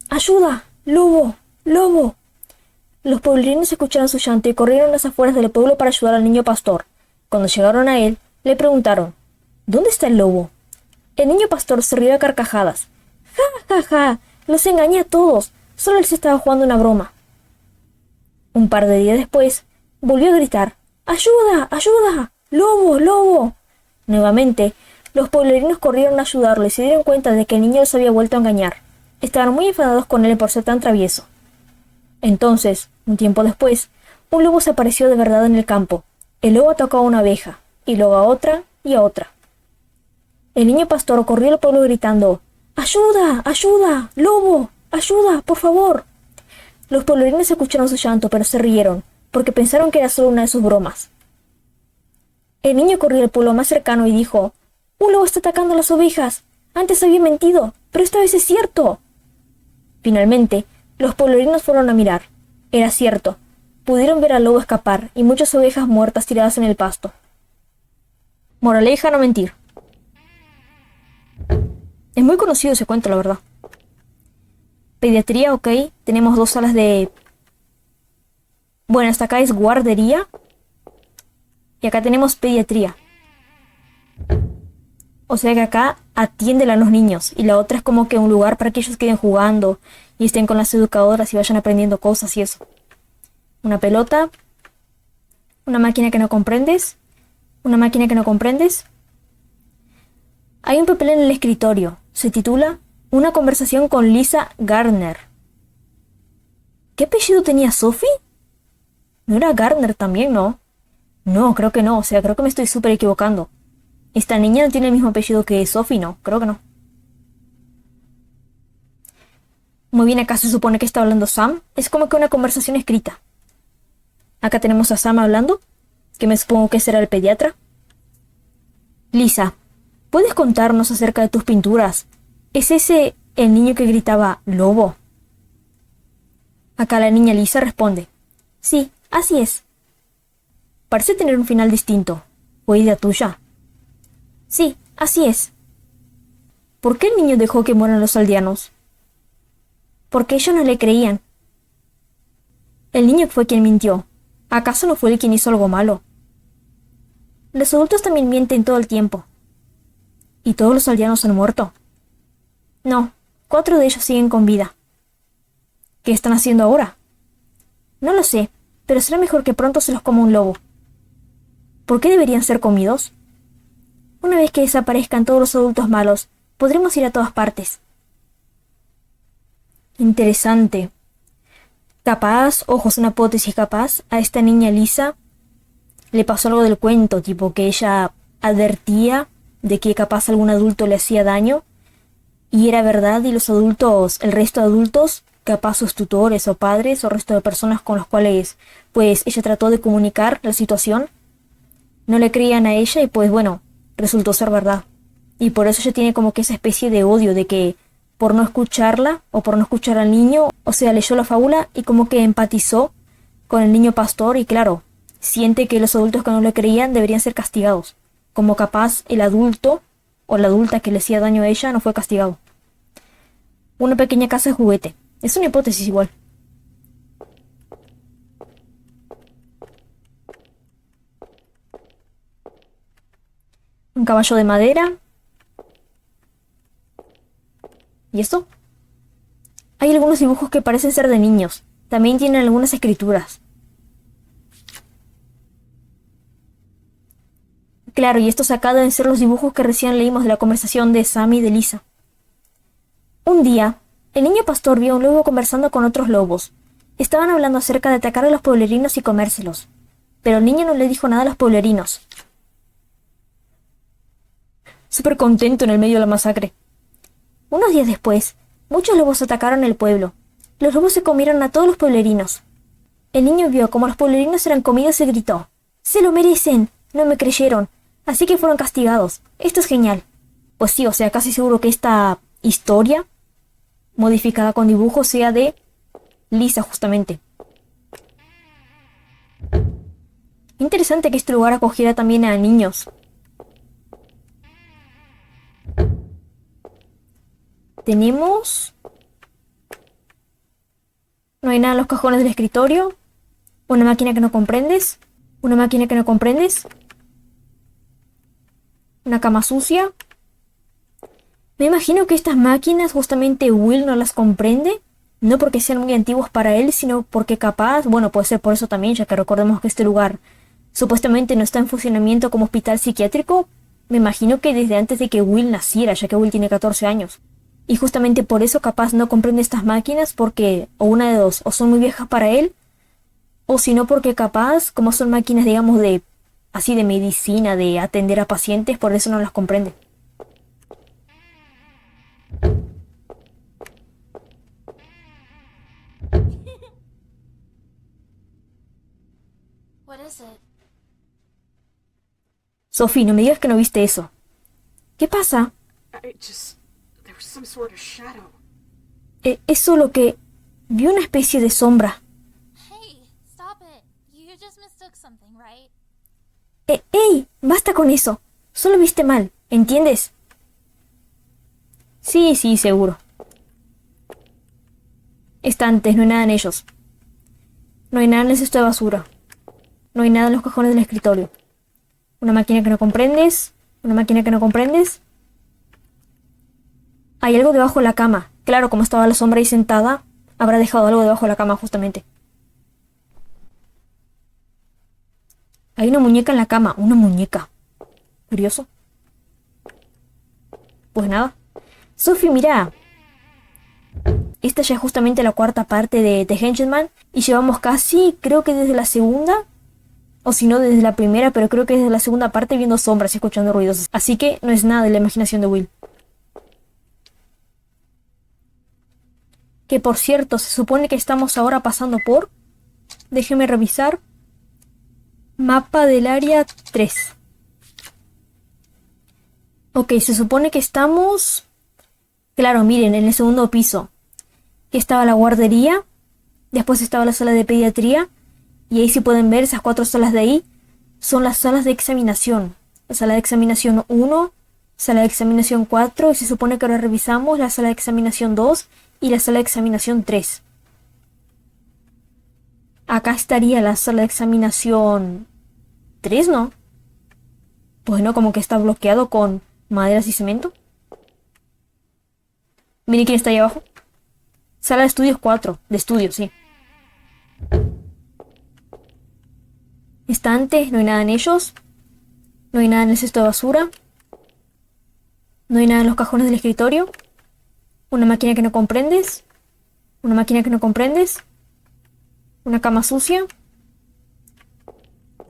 ¡Ayuda! ¡Lobo! ¡Lobo! Los pueblerinos escucharon su llanto y corrieron a las afueras del pueblo para ayudar al niño pastor. Cuando llegaron a él, le preguntaron: ¿Dónde está el lobo? El niño pastor se rió a carcajadas. ¡Ja, ja, ja! Los engañé a todos. Solo les estaba jugando una broma. Un par de días después, volvió a gritar: ¡Ayuda! ¡Ayuda! ¡Lobo! ¡Lobo! Nuevamente, los pueblerinos corrieron a ayudarlo y se dieron cuenta de que el niño los había vuelto a engañar. Estaban muy enfadados con él por ser tan travieso. Entonces, un tiempo después, un lobo se apareció de verdad en el campo. El lobo atacó a una abeja, y luego a otra y a otra. El niño pastor corrió al pueblo gritando: ¡Ayuda! ¡Ayuda! ¡Lobo! ¡Ayuda! ¡Por favor! Los pueblerinos escucharon su llanto, pero se rieron, porque pensaron que era solo una de sus bromas. El niño corrió al pueblo más cercano y dijo: ¡Un lobo está atacando a las ovejas! Antes había mentido, pero esta vez es cierto. Finalmente, los pueblerinos fueron a mirar. Era cierto. Pudieron ver al lobo escapar y muchas ovejas muertas tiradas en el pasto. Moraleja: no mentir. Es muy conocido ese cuento, la verdad. Pediatría, ok. Tenemos 2 salas de... Bueno, hasta acá es guardería. Y acá tenemos pediatría. O sea que acá atienden a los niños. Y la otra es como que un lugar para que ellos queden jugando y estén con las educadoras y vayan aprendiendo cosas y eso. Una pelota. Una máquina que no comprendes. Una máquina que no comprendes. Hay un papel en el escritorio. Se titula Una conversación con Lisa Gardner. ¿Qué apellido tenía Sophie? ¿No era Gardner también, no? No, creo que no. O sea, creo que me estoy súper equivocando. Esta niña no tiene el mismo apellido que Sophie, ¿no? Creo que no. Muy bien, acá se supone que está hablando Sam. Es como que una conversación escrita. Acá tenemos a Sam hablando, que me supongo que será el pediatra. Lisa, ¿puedes contarnos acerca de tus pinturas? ¿Es ese el niño que gritaba lobo? Acá la niña Lisa responde: sí, así es. Parece tener un final distinto. ¿Fue idea tuya? Sí, así es. ¿Por qué el niño dejó que mueran los aldeanos? Porque ellos no le creían. El niño fue quien mintió. ¿Acaso no fue él quien hizo algo malo? Los adultos también mienten todo el tiempo. ¿Y todos los aldeanos han muerto? No, 4 de ellos siguen con vida. ¿Qué están haciendo ahora? No lo sé, pero será mejor que pronto se los coma un lobo. ¿Por qué deberían ser comidos? Una vez que desaparezcan todos los adultos malos, podremos ir a todas partes. Interesante. Capaz, ojo, es una hipótesis, capaz, a esta niña Lisa le pasó algo del cuento, tipo que ella advertía de que capaz algún adulto le hacía daño, y era verdad, y los adultos, el resto de adultos, capaz sus tutores o padres o resto de personas con los cuales pues ella trató de comunicar la situación, no le creían a ella y pues bueno, resultó ser verdad. Y por eso ella tiene como que esa especie de odio de que por no escucharla o por no escuchar al niño, o sea, leyó la fábula y como que empatizó con el niño pastor y claro, siente que los adultos que no le creían deberían ser castigados, como capaz el adulto o la adulta que le hacía daño a ella no fue castigado. Una pequeña casa de juguete. Es una hipótesis igual. Un caballo de madera. ¿Y esto? Hay algunos dibujos que parecen ser de niños. También tienen algunas escrituras. Claro, y estos acá deben ser los dibujos que recién leímos de la conversación de Sam y de Lisa. Un día, el niño pastor vio a un lobo conversando con otros lobos. Estaban hablando acerca de atacar a los pueblerinos y comérselos. Pero el niño no le dijo nada a los pueblerinos. Súper contento en el medio de la masacre. Unos días después, muchos lobos atacaron el pueblo. Los lobos se comieron a todos los pueblerinos. El niño vio cómo los pueblerinos eran comidos y gritó: ¡Se lo merecen! No me creyeron, así que fueron castigados. Esto es genial. Pues sí, o sea, casi seguro que esta historia, modificada con dibujos, sea de Lisa justamente. Interesante que este lugar acogiera también a niños. Tenemos... No hay nada en los cajones del escritorio. Una máquina que no comprendes. Una máquina que no comprendes. Una cama sucia. Me imagino que estas máquinas justamente Will no las comprende. No porque sean muy antiguos para él, sino porque capaz... Bueno, puede ser por eso también, ya que recordemos que este lugar supuestamente no está en funcionamiento como hospital psiquiátrico. Me imagino que desde antes de que Will naciera, ya que Will tiene 14 años. Y justamente por eso capaz no comprende estas máquinas porque, o una de dos, o son muy viejas para él, o si no porque capaz, como son máquinas digamos de, así de medicina, de atender a pacientes, por eso no las comprende. What is it? Sophie, no me digas que no viste eso. ¿Qué pasa? There was some sort of shadow. Es solo que vi una especie de sombra. Hey, stop it. You just mistook something, right? ¡Ey! Basta con eso. Solo viste mal, ¿entiendes? Sí, seguro. Estantes, no hay nada en ellos. No hay nada en el cesto de basura. No hay nada en los cajones del escritorio. Una máquina que no comprendes. Una máquina que no comprendes. Hay algo debajo de la cama. Claro, como estaba la sombra ahí sentada, habrá dejado algo debajo de la cama justamente. Hay una muñeca en la cama. Una muñeca. Curioso. Pues nada. Sophie, mira. Esta ya es justamente la cuarta parte de The Henchman. Y llevamos casi, creo que desde la segunda. O si no, desde la primera, pero creo que desde la segunda parte viendo sombras y escuchando ruidos. Así que no es nada de la imaginación de Will. Que por cierto, se supone que estamos ahora pasando por... Déjeme revisar. Mapa del área 3. Ok, se supone que estamos... Claro, miren, en el segundo piso. Que estaba la guardería. Después estaba la sala de pediatría. Y ahí si pueden ver, esas 4 salas de ahí son las salas de examinación. La sala de examinación 1, sala de examinación 4, y se supone que ahora revisamos la sala de examinación 2 y la sala de examinación 3. Acá estaría la sala de examinación 3, ¿no? Pues no, como que está bloqueado con maderas y cemento. Miren quién está ahí abajo. Sala de estudios 4, de estudios, sí. Estantes, no hay nada en ellos. No hay nada en el cesto de basura. No hay nada en los cajones del escritorio. Una máquina que no comprendes. Una máquina que no comprendes. Una cama sucia.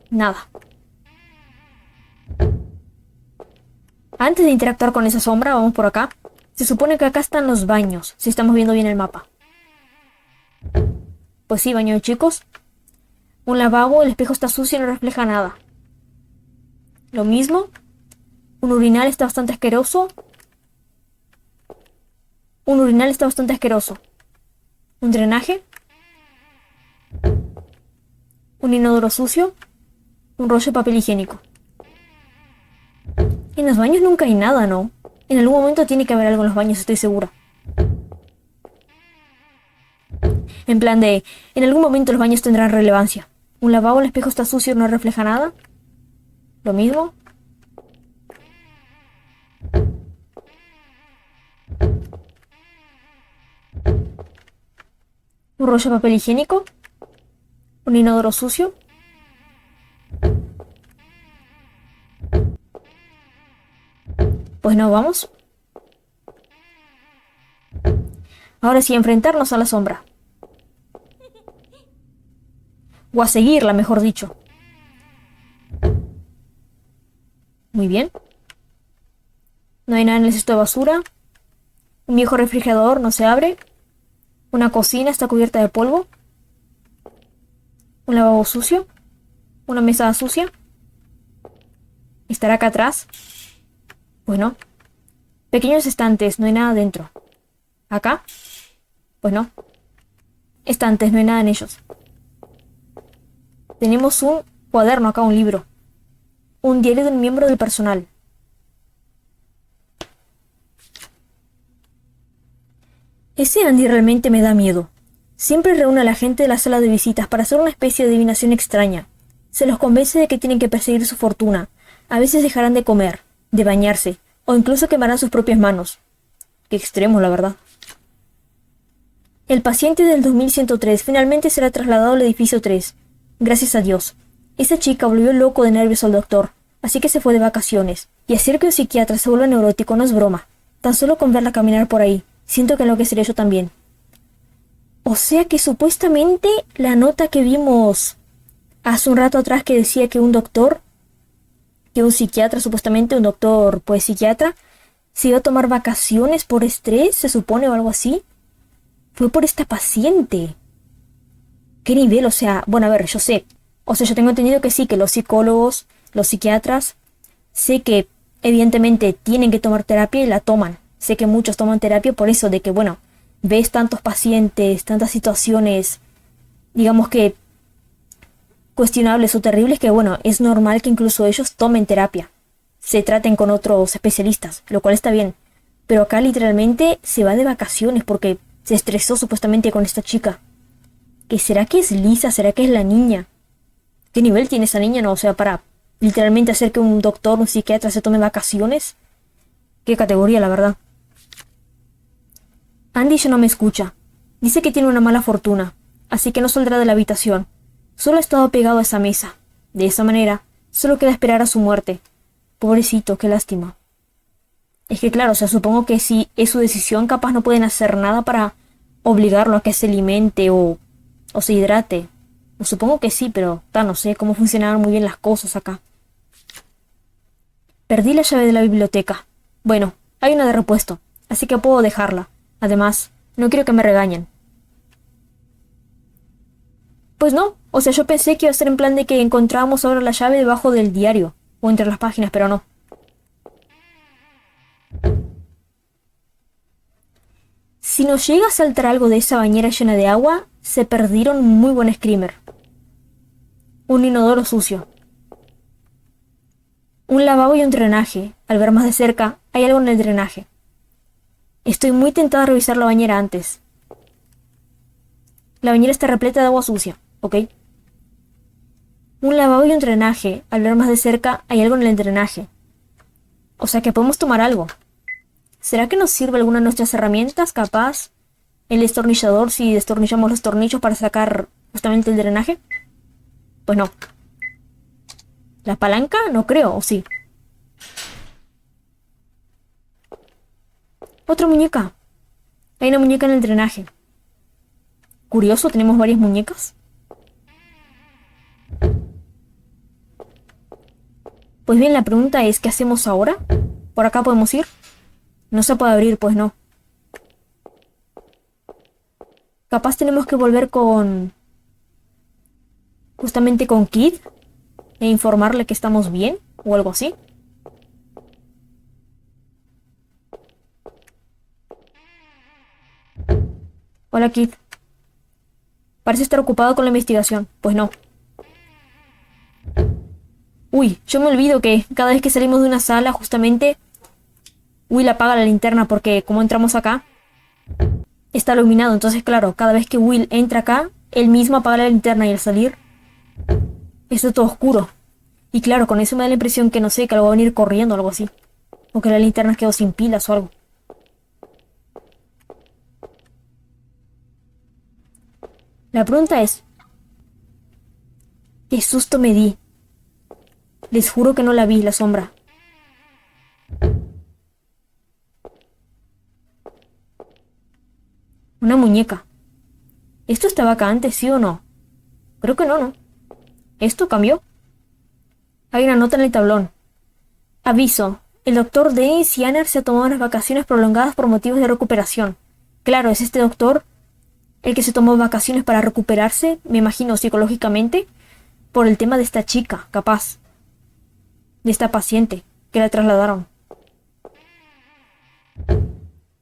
Nada. Antes de interactuar con esa sombra, vamos por acá. Se supone que acá están los baños, si estamos viendo bien el mapa. Pues sí, baño de chicos. Un lavabo, el espejo está sucio y no refleja nada. Lo mismo. Un urinal está bastante asqueroso. Un urinal está bastante asqueroso. Un drenaje. Un inodoro sucio. Un rollo de papel higiénico. En los baños nunca hay nada, ¿no? En algún momento tiene que haber algo en los baños, estoy segura. En plan de... En algún momento los baños tendrán relevancia. Un lavabo, el espejo está sucio y no refleja nada. Lo mismo. Un rollo de papel higiénico. Un inodoro sucio. Pues no, vamos. Ahora sí, enfrentarnos a la sombra. O a seguirla, mejor dicho. Muy bien. No hay nada en el cesto de basura. Un viejo refrigerador no se abre. Una cocina está cubierta de polvo. Un lavabo sucio. Una mesa sucia. ¿Estará acá atrás? Pues no. Pequeños estantes, no hay nada dentro. ¿Acá? Pues no. Estantes, no hay nada en ellos. Tenemos un cuaderno acá, un libro. Un diario de un miembro del personal. Ese Andy realmente me da miedo. Siempre reúne a la gente de la sala de visitas para hacer una especie de adivinación extraña. Se los convence de que tienen que perseguir su fortuna. A veces dejarán de comer, de bañarse, o incluso quemarán sus propias manos. Qué extremo, la verdad. El paciente del 2103 finalmente será trasladado al edificio 3. Gracias a Dios. Esa chica volvió loco de nervios al doctor, así que se fue de vacaciones. Y hacer que un psiquiatra se vuelva neurótico no es broma. Tan solo con verla caminar por ahí, siento que enloqueceré yo también. O sea que supuestamente la nota que vimos hace un rato atrás que decía que un psiquiatra, supuestamente un doctor, pues psiquiatra, se iba a tomar vacaciones por estrés, se supone, o algo así. Fue por esta paciente. ¿Qué nivel? O sea, bueno, a ver, yo sé. O sea, yo tengo entendido que sí, que los psicólogos, los psiquiatras, sé que evidentemente tienen que tomar terapia y la toman. Sé que muchos toman terapia por eso, de que, bueno, ves tantos pacientes, tantas situaciones, digamos que cuestionables o terribles, que bueno, es normal que incluso ellos tomen terapia, se traten con otros especialistas, lo cual está bien. Pero acá literalmente se va de vacaciones porque se estresó supuestamente con esta chica. ¿Qué será que es Lisa? ¿Será que es la niña? ¿Qué nivel tiene esa niña? No, o sea, para literalmente hacer que un doctor, un psiquiatra se tome vacaciones. ¿Qué categoría, la verdad? Andy ya no me escucha. Dice que tiene una mala fortuna, así que no saldrá de la habitación. Solo ha estado pegado a esa mesa. De esa manera, solo queda esperar a su muerte. Pobrecito, qué lástima. Es que claro, o sea, supongo que si es su decisión, capaz no pueden hacer nada para obligarlo a que se alimente o se hidrate. O supongo que sí, pero no sé cómo funcionaban muy bien las cosas acá. Perdí la llave de la biblioteca. Bueno, hay una de repuesto, así que puedo dejarla. Además, no quiero que me regañen. Pues no, o sea, yo pensé que iba a ser en plan de que encontrábamos ahora la llave debajo del diario, o entre las páginas, pero no. Si nos llega a saltar algo de esa bañera llena de agua, se perdieron un muy buen screamer. Un inodoro sucio. Un lavabo y un drenaje. Al ver más de cerca, hay algo en el drenaje. Estoy muy tentada a revisar la bañera antes. La bañera está repleta de agua sucia, ¿ok? Un lavabo y un drenaje. Al ver más de cerca, hay algo en el drenaje. O sea que podemos tomar algo. ¿Será que nos sirve alguna de nuestras herramientas? Capaz el destornillador si destornillamos los tornillos para sacar justamente el drenaje. Pues no. ¿La palanca? No creo, ¿o sí? Otra muñeca. Hay una muñeca en el drenaje. Curioso, tenemos varias muñecas. Pues bien, la pregunta es, ¿qué hacemos ahora? ¿Por acá podemos ir? No se puede abrir, pues no. Capaz tenemos que volver con... justamente con Kid e informarle que estamos bien o algo así. Hola, Kid. Parece estar ocupado con la investigación. Pues no. Uy, yo me olvido que cada vez que salimos de una sala, justamente, Will apaga la linterna porque como entramos acá, está iluminado. Entonces, claro, cada vez que Will entra acá, él mismo apaga la linterna y al salir, está todo oscuro. Y claro, con eso me da la impresión que no sé, que algo va a venir corriendo o algo así. O que la linterna quedó sin pilas o algo. La pregunta es, ¿qué susto me di? Les juro que no la vi, la sombra. Una muñeca. ¿Esto estaba acá antes, sí o no? Creo que no, ¿no? ¿Esto cambió? Hay una nota en el tablón. Aviso. El doctor Dennis Yanner se ha tomado unas vacaciones prolongadas por motivos de recuperación. Claro, es este doctor el que se tomó vacaciones para recuperarse, me imagino psicológicamente, por el tema de esta chica, capaz. De esta paciente, que la trasladaron.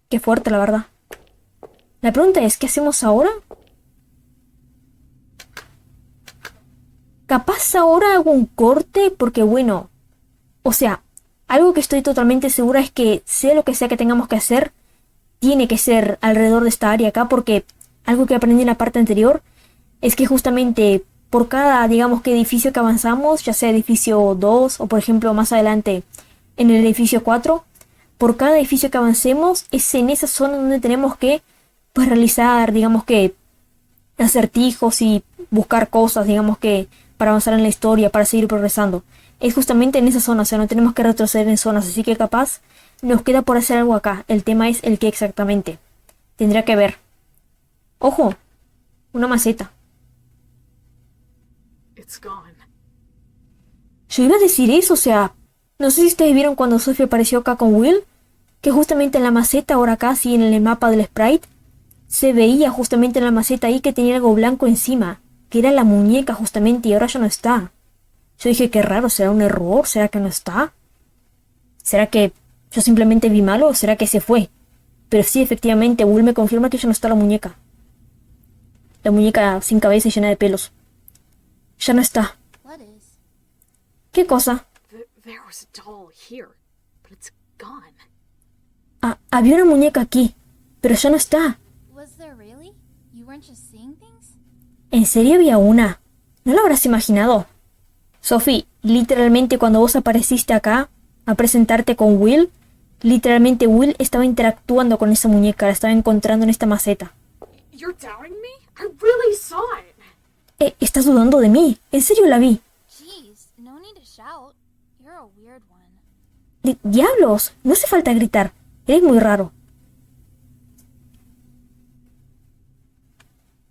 Qué fuerte, la verdad. La pregunta es, ¿qué hacemos ahora? Capaz ahora hago un corte porque bueno, o sea, algo que estoy totalmente segura es que sea lo que sea que tengamos que hacer, tiene que ser alrededor de esta área acá porque algo que aprendí en la parte anterior es que justamente por cada, digamos que edificio que avanzamos, ya sea edificio 2 o por ejemplo más adelante en el edificio 4, por cada edificio que avancemos es en esa zona donde tenemos que pues realizar, digamos que acertijos y buscar cosas, digamos que para avanzar en la historia, para seguir progresando. Es justamente en esa zona, o sea, no tenemos que retroceder en zonas, así que capaz nos queda por hacer algo acá. El tema es el qué exactamente. Tendría que ver. ¡Ojo! Una maceta. It's gone. Yo iba a decir eso, o sea, no sé si ustedes vieron cuando Sophie apareció acá con Will, que justamente en la maceta, ahora casi en el mapa del sprite, se veía justamente en la maceta ahí que tenía algo blanco encima, que era la muñeca justamente y ahora ya no está. Yo dije, qué raro, ¿será un error? ¿Será que no está? ¿Será que yo simplemente vi malo o será que se fue? Pero sí, efectivamente, Will me confirma que ya no está la muñeca. La muñeca sin cabeza y llena de pelos. Ya no está. What is? ¿Qué cosa? There was a doll here, but it's gone. Ah, había una muñeca aquí, pero ya no está. Was there really? You weren't just seeing things? ¿En serio había una? ¿No lo habrás imaginado? Sophie, literalmente cuando vos apareciste acá a presentarte con Will, literalmente Will estaba interactuando con esa muñeca, la estaba encontrando en esta maceta. You're doubting me? I really saw it. ¿Estás dudando de mí? ¿En serio la vi? Jeez, no need to shout. You're a weird one. ¡Diablos! No hace falta gritar. Eres muy raro.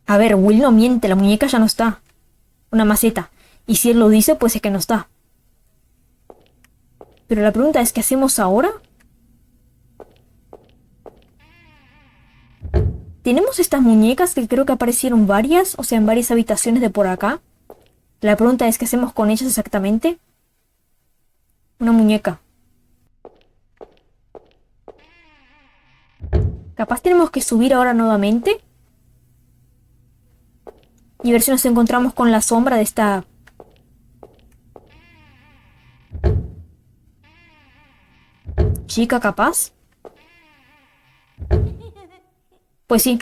A ver, Will no miente, la muñeca ya no está. Una maceta. Y si él lo dice, pues es que no está. Pero la pregunta es, ¿qué hacemos ahora? Tenemos estas muñecas que creo que aparecieron varias, o sea, en varias habitaciones de por acá. La pregunta es, ¿qué hacemos con ellas exactamente? Una muñeca. Capaz tenemos que subir ahora nuevamente. Y ver si nos encontramos con la sombra de esta... chica, capaz. Pues sí,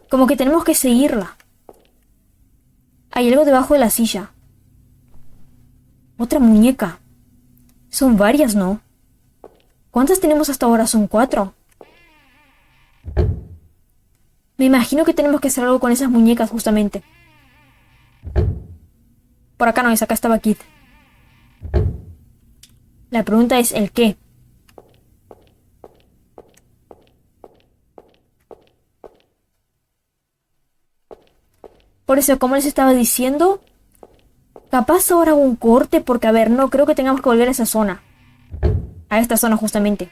como que tenemos que seguirla. Hay algo debajo de la silla. Otra muñeca. Son varias, ¿no? ¿Cuántas tenemos hasta ahora? Son 4. Me imagino que tenemos que hacer algo con esas muñecas justamente. Por acá no es, acá estaba Kid. La pregunta es el qué. Por eso, como les estaba diciendo, capaz ahora hago un corte porque, a ver, no creo que tengamos que volver a esa zona. A esta zona justamente.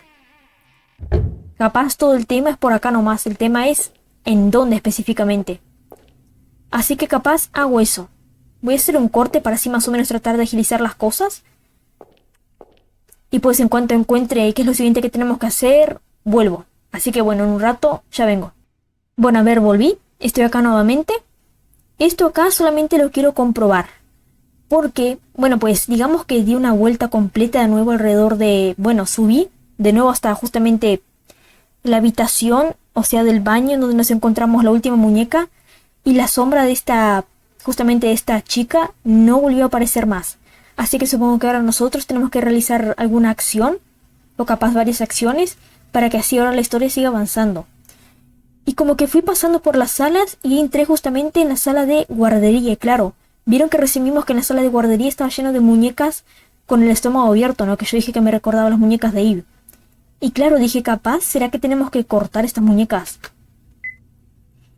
Capaz todo el tema es por acá nomás. El tema es en dónde específicamente. Así que capaz hago eso. Voy a hacer un corte para así más o menos tratar de agilizar las cosas. Y pues en cuanto encuentre qué es lo siguiente que tenemos que hacer, vuelvo. Así que bueno, en un rato ya vengo. Bueno, a ver, volví. Estoy acá nuevamente. Esto acá solamente lo quiero comprobar. Porque, bueno, pues digamos que di una vuelta completa de nuevo alrededor de... Bueno, subí de nuevo hasta justamente la habitación, o sea, del baño donde nos encontramos la última muñeca. Y la sombra de esta, justamente de esta chica, no volvió a aparecer más. Así que supongo que ahora nosotros tenemos que realizar alguna acción, o capaz varias acciones, para que así ahora la historia siga avanzando. Y como que fui pasando por las salas y entré justamente en la sala de guardería. Y claro, vieron que recibimos que en la sala de guardería estaba lleno de muñecas con el estómago abierto, ¿no? Que yo dije que me recordaba las muñecas de Eve. Y claro, dije, capaz, ¿será que tenemos que cortar estas muñecas?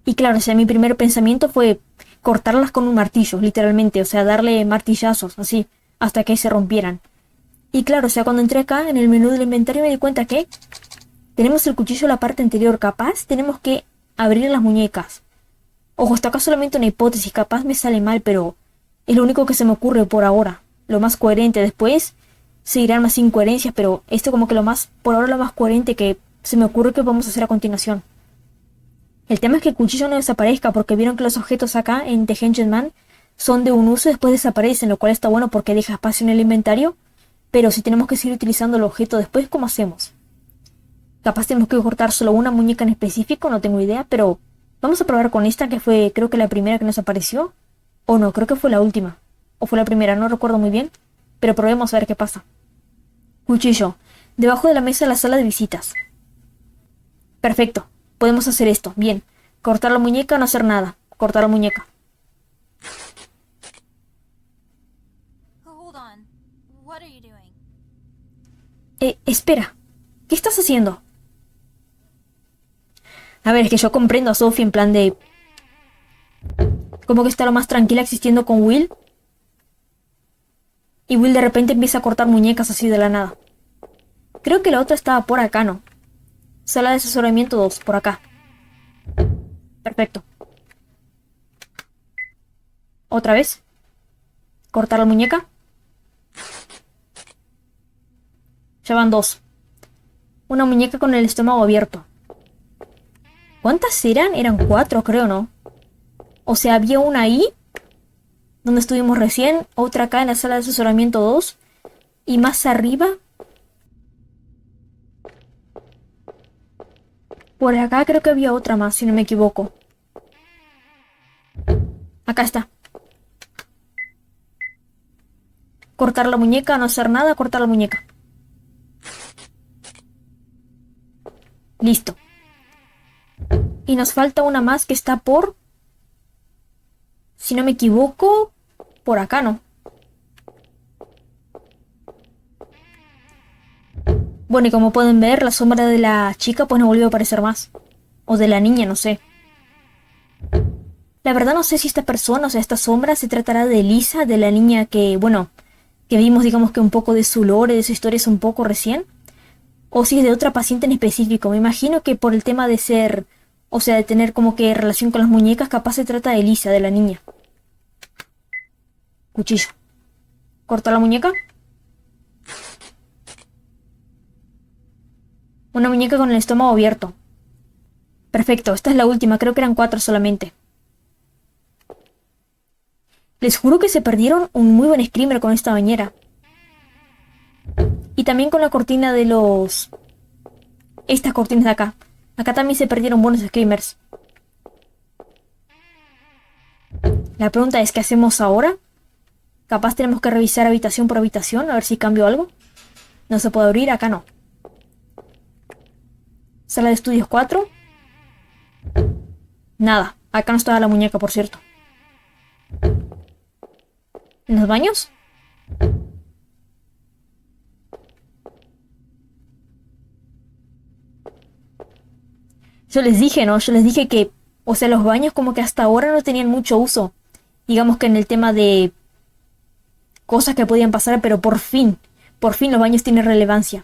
Y claro, o sea, mi primer pensamiento fue cortarlas con un martillo, literalmente. O sea, darle martillazos, así, hasta que se rompieran. Y claro, o sea, cuando entré acá en el menú del inventario me di cuenta que tenemos el cuchillo en la parte anterior. Capaz tenemos que abrir las muñecas. Ojo, hasta acá solamente una hipótesis. Capaz me sale mal, pero es lo único que se me ocurre por ahora. Lo más coherente. Después seguirán más incoherencias, pero esto como que por ahora lo más coherente que se me ocurre que vamos a hacer a continuación. El tema es que el cuchillo no desaparezca, porque vieron que los objetos acá en The Henged Man son de un uso y después desaparecen, lo cual está bueno porque deja espacio en el inventario. Pero si tenemos que seguir utilizando el objeto después, ¿cómo hacemos? Capaz tenemos que cortar solo una muñeca en específico, no tengo idea, pero vamos a probar con esta que fue creo que la primera que nos apareció. O no, creo que fue la última. O fue la primera, no recuerdo muy bien. Pero probemos a ver qué pasa. Cuchillo. Debajo de la mesa de la sala de visitas. Perfecto. Podemos hacer esto. Bien. Cortar la muñeca o no hacer nada. Cortar la muñeca. Hold on. What are you doing? Espera. ¿Qué estás haciendo? A ver, es que yo comprendo a Sophie en plan de... como que está lo más tranquila existiendo con Will. Y Will de repente empieza a cortar muñecas así de la nada. Creo que la otra estaba por acá, ¿no? Sala de asesoramiento 2, por acá. Perfecto. ¿Otra vez? ¿Cortar la muñeca? Ya van 2. Una muñeca con el estómago abierto. ¿Cuántas eran? Eran 4, creo, ¿no? O sea, había una ahí, donde estuvimos recién, otra acá en la sala de asesoramiento 2, y más arriba... por acá creo que había otra más, si no me equivoco. Acá está. Cortar la muñeca, no hacer nada, cortar la muñeca. Listo. Y nos falta una más que está por... si no me equivoco, por acá, ¿no? Bueno, y como pueden ver, la sombra de la chica pues no volvió a aparecer más. O de la niña, no sé. La verdad no sé si esta persona, o sea, esta sombra, se tratará de Elisa, de la niña que, bueno, que vimos, digamos que un poco de su lore, de su historia es un poco recién. O si es de otra paciente en específico. Me imagino que por el tema de ser, o sea, de tener como que relación con las muñecas, capaz se trata de Elisa, de la niña. Cuchillo. ¿Corta la muñeca? Una muñeca con el estómago abierto. Perfecto, esta es la última, creo que eran 4 solamente. Les juro que se perdieron un muy buen screamer con esta bañera. Y también con la cortina de los... estas cortinas de acá. Acá también se perdieron buenos screamers. La pregunta es, ¿qué hacemos ahora? Capaz tenemos que revisar habitación por habitación, a ver si cambio algo. No se puede abrir, acá no. Sala de estudios 4. Nada, acá no estaba la muñeca, por cierto. ¿En los baños? Yo les dije, ¿no? Yo les dije que, o sea, los baños como que hasta ahora no tenían mucho uso. Digamos que en el tema de cosas que podían pasar, pero por fin los baños tienen relevancia.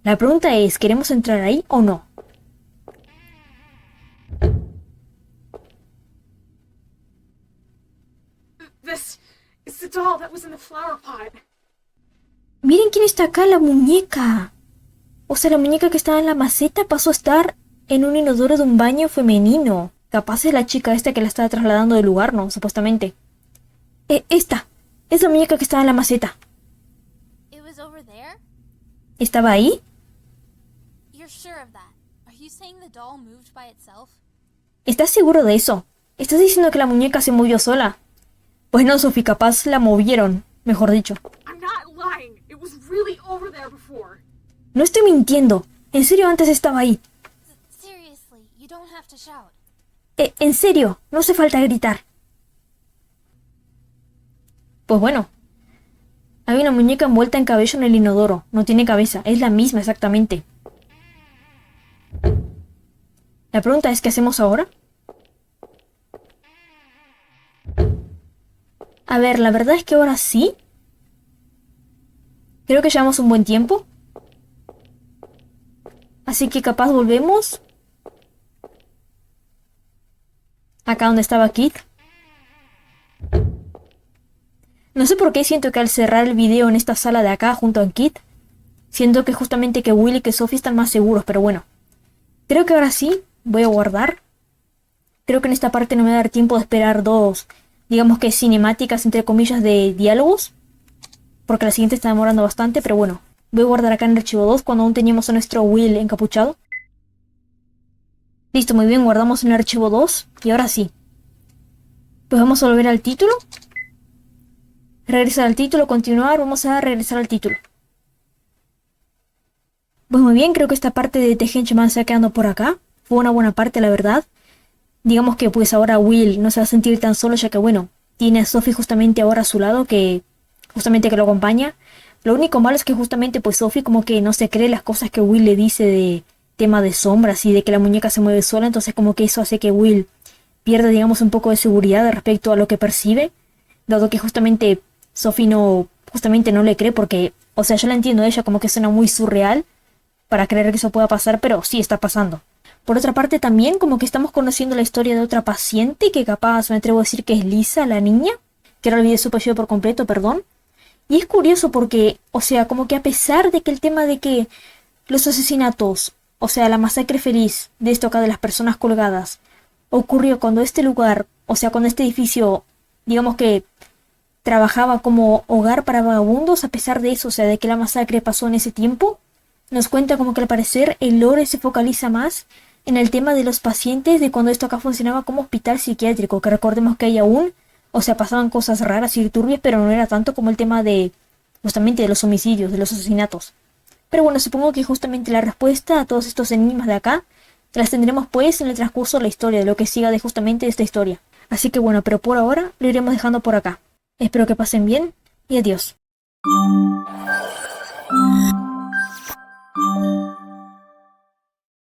La pregunta es, ¿queremos entrar ahí o no? This is the doll that was in the flower pot. Miren quién está acá, la muñeca. O sea, la muñeca que estaba en la maceta pasó a estar en un inodoro de un baño femenino. Capaz es la chica esta que la estaba trasladando del lugar, ¿no? Supuestamente. Esta. Es la muñeca que estaba en la maceta. It was over there? ¿Estaba ahí? You're sure of that? Are you saying the doll moved by itself? ¿Estás seguro de eso? ¿Estás diciendo que la muñeca se movió sola? Pues no, Sophie, capaz la movieron, mejor dicho. I'm not lying. It was really over there before. No estoy mintiendo. En serio, antes estaba ahí. Seriously, you don't have to shout. En serio, no hace falta gritar. Pues bueno. Hay una muñeca envuelta en cabello en el inodoro. No tiene cabeza, es la misma exactamente. La pregunta es, ¿qué hacemos ahora? A ver, la verdad es que ahora sí. Creo que llevamos un buen tiempo. Así que capaz volvemos. Acá donde estaba Kit. No sé por qué siento que al cerrar el video en esta sala de acá junto a Kit, siento que justamente que Will y que Sophie están más seguros, pero bueno. Creo que ahora sí, voy a guardar. Creo que en esta parte no me va a dar tiempo de esperar dos digamos que cinemáticas, entre comillas, de diálogos. Porque la siguiente está demorando bastante, pero bueno. Voy a guardar acá en el archivo 2 cuando aún teníamos a nuestro Will encapuchado. Listo, muy bien, guardamos en el archivo 2. Y ahora sí. Pues vamos a volver al título. Regresar al título, continuar. Vamos a regresar al título. Pues muy bien, creo que esta parte de The Henchman se va quedando por acá. Fue una buena parte, la verdad. Digamos que pues ahora Will no se va a sentir tan solo, ya que bueno, tiene a Sophie justamente ahora a su lado, que justamente que lo acompaña. Lo único malo es que justamente pues Sophie como que no se cree las cosas que Will le dice de tema de sombras y de que la muñeca se mueve sola, entonces como que eso hace que Will pierda, digamos, un poco de seguridad respecto a lo que percibe, dado que justamente Sophie no le cree porque, o sea, yo la entiendo, ella como que suena muy surreal para creer que eso pueda pasar, pero sí está pasando. Por otra parte también como que estamos conociendo la historia de otra paciente que capaz me atrevo a decir que es Lisa, la niña, que ahora olvidé su apellido por completo, perdón. Y es curioso porque, o sea, como que a pesar de que el tema de que los asesinatos, o sea, la masacre feliz de esto acá de las personas colgadas, ocurrió cuando este lugar, o sea, cuando este edificio, digamos que trabajaba como hogar para vagabundos, a pesar de eso, o sea, de que la masacre pasó en ese tiempo, nos cuenta como que al parecer el lore se focaliza más en el tema de los pacientes de cuando esto acá funcionaba como hospital psiquiátrico, que recordemos que hay aún, o sea, pasaban cosas raras y turbias, pero no era tanto como el tema de, justamente, de los homicidios, de los asesinatos. Pero bueno, supongo que justamente la respuesta a todos estos enigmas de acá las tendremos pues en el transcurso de la historia, de lo que siga de justamente esta historia. Así que bueno, pero por ahora lo iremos dejando por acá. Espero que pasen bien y adiós.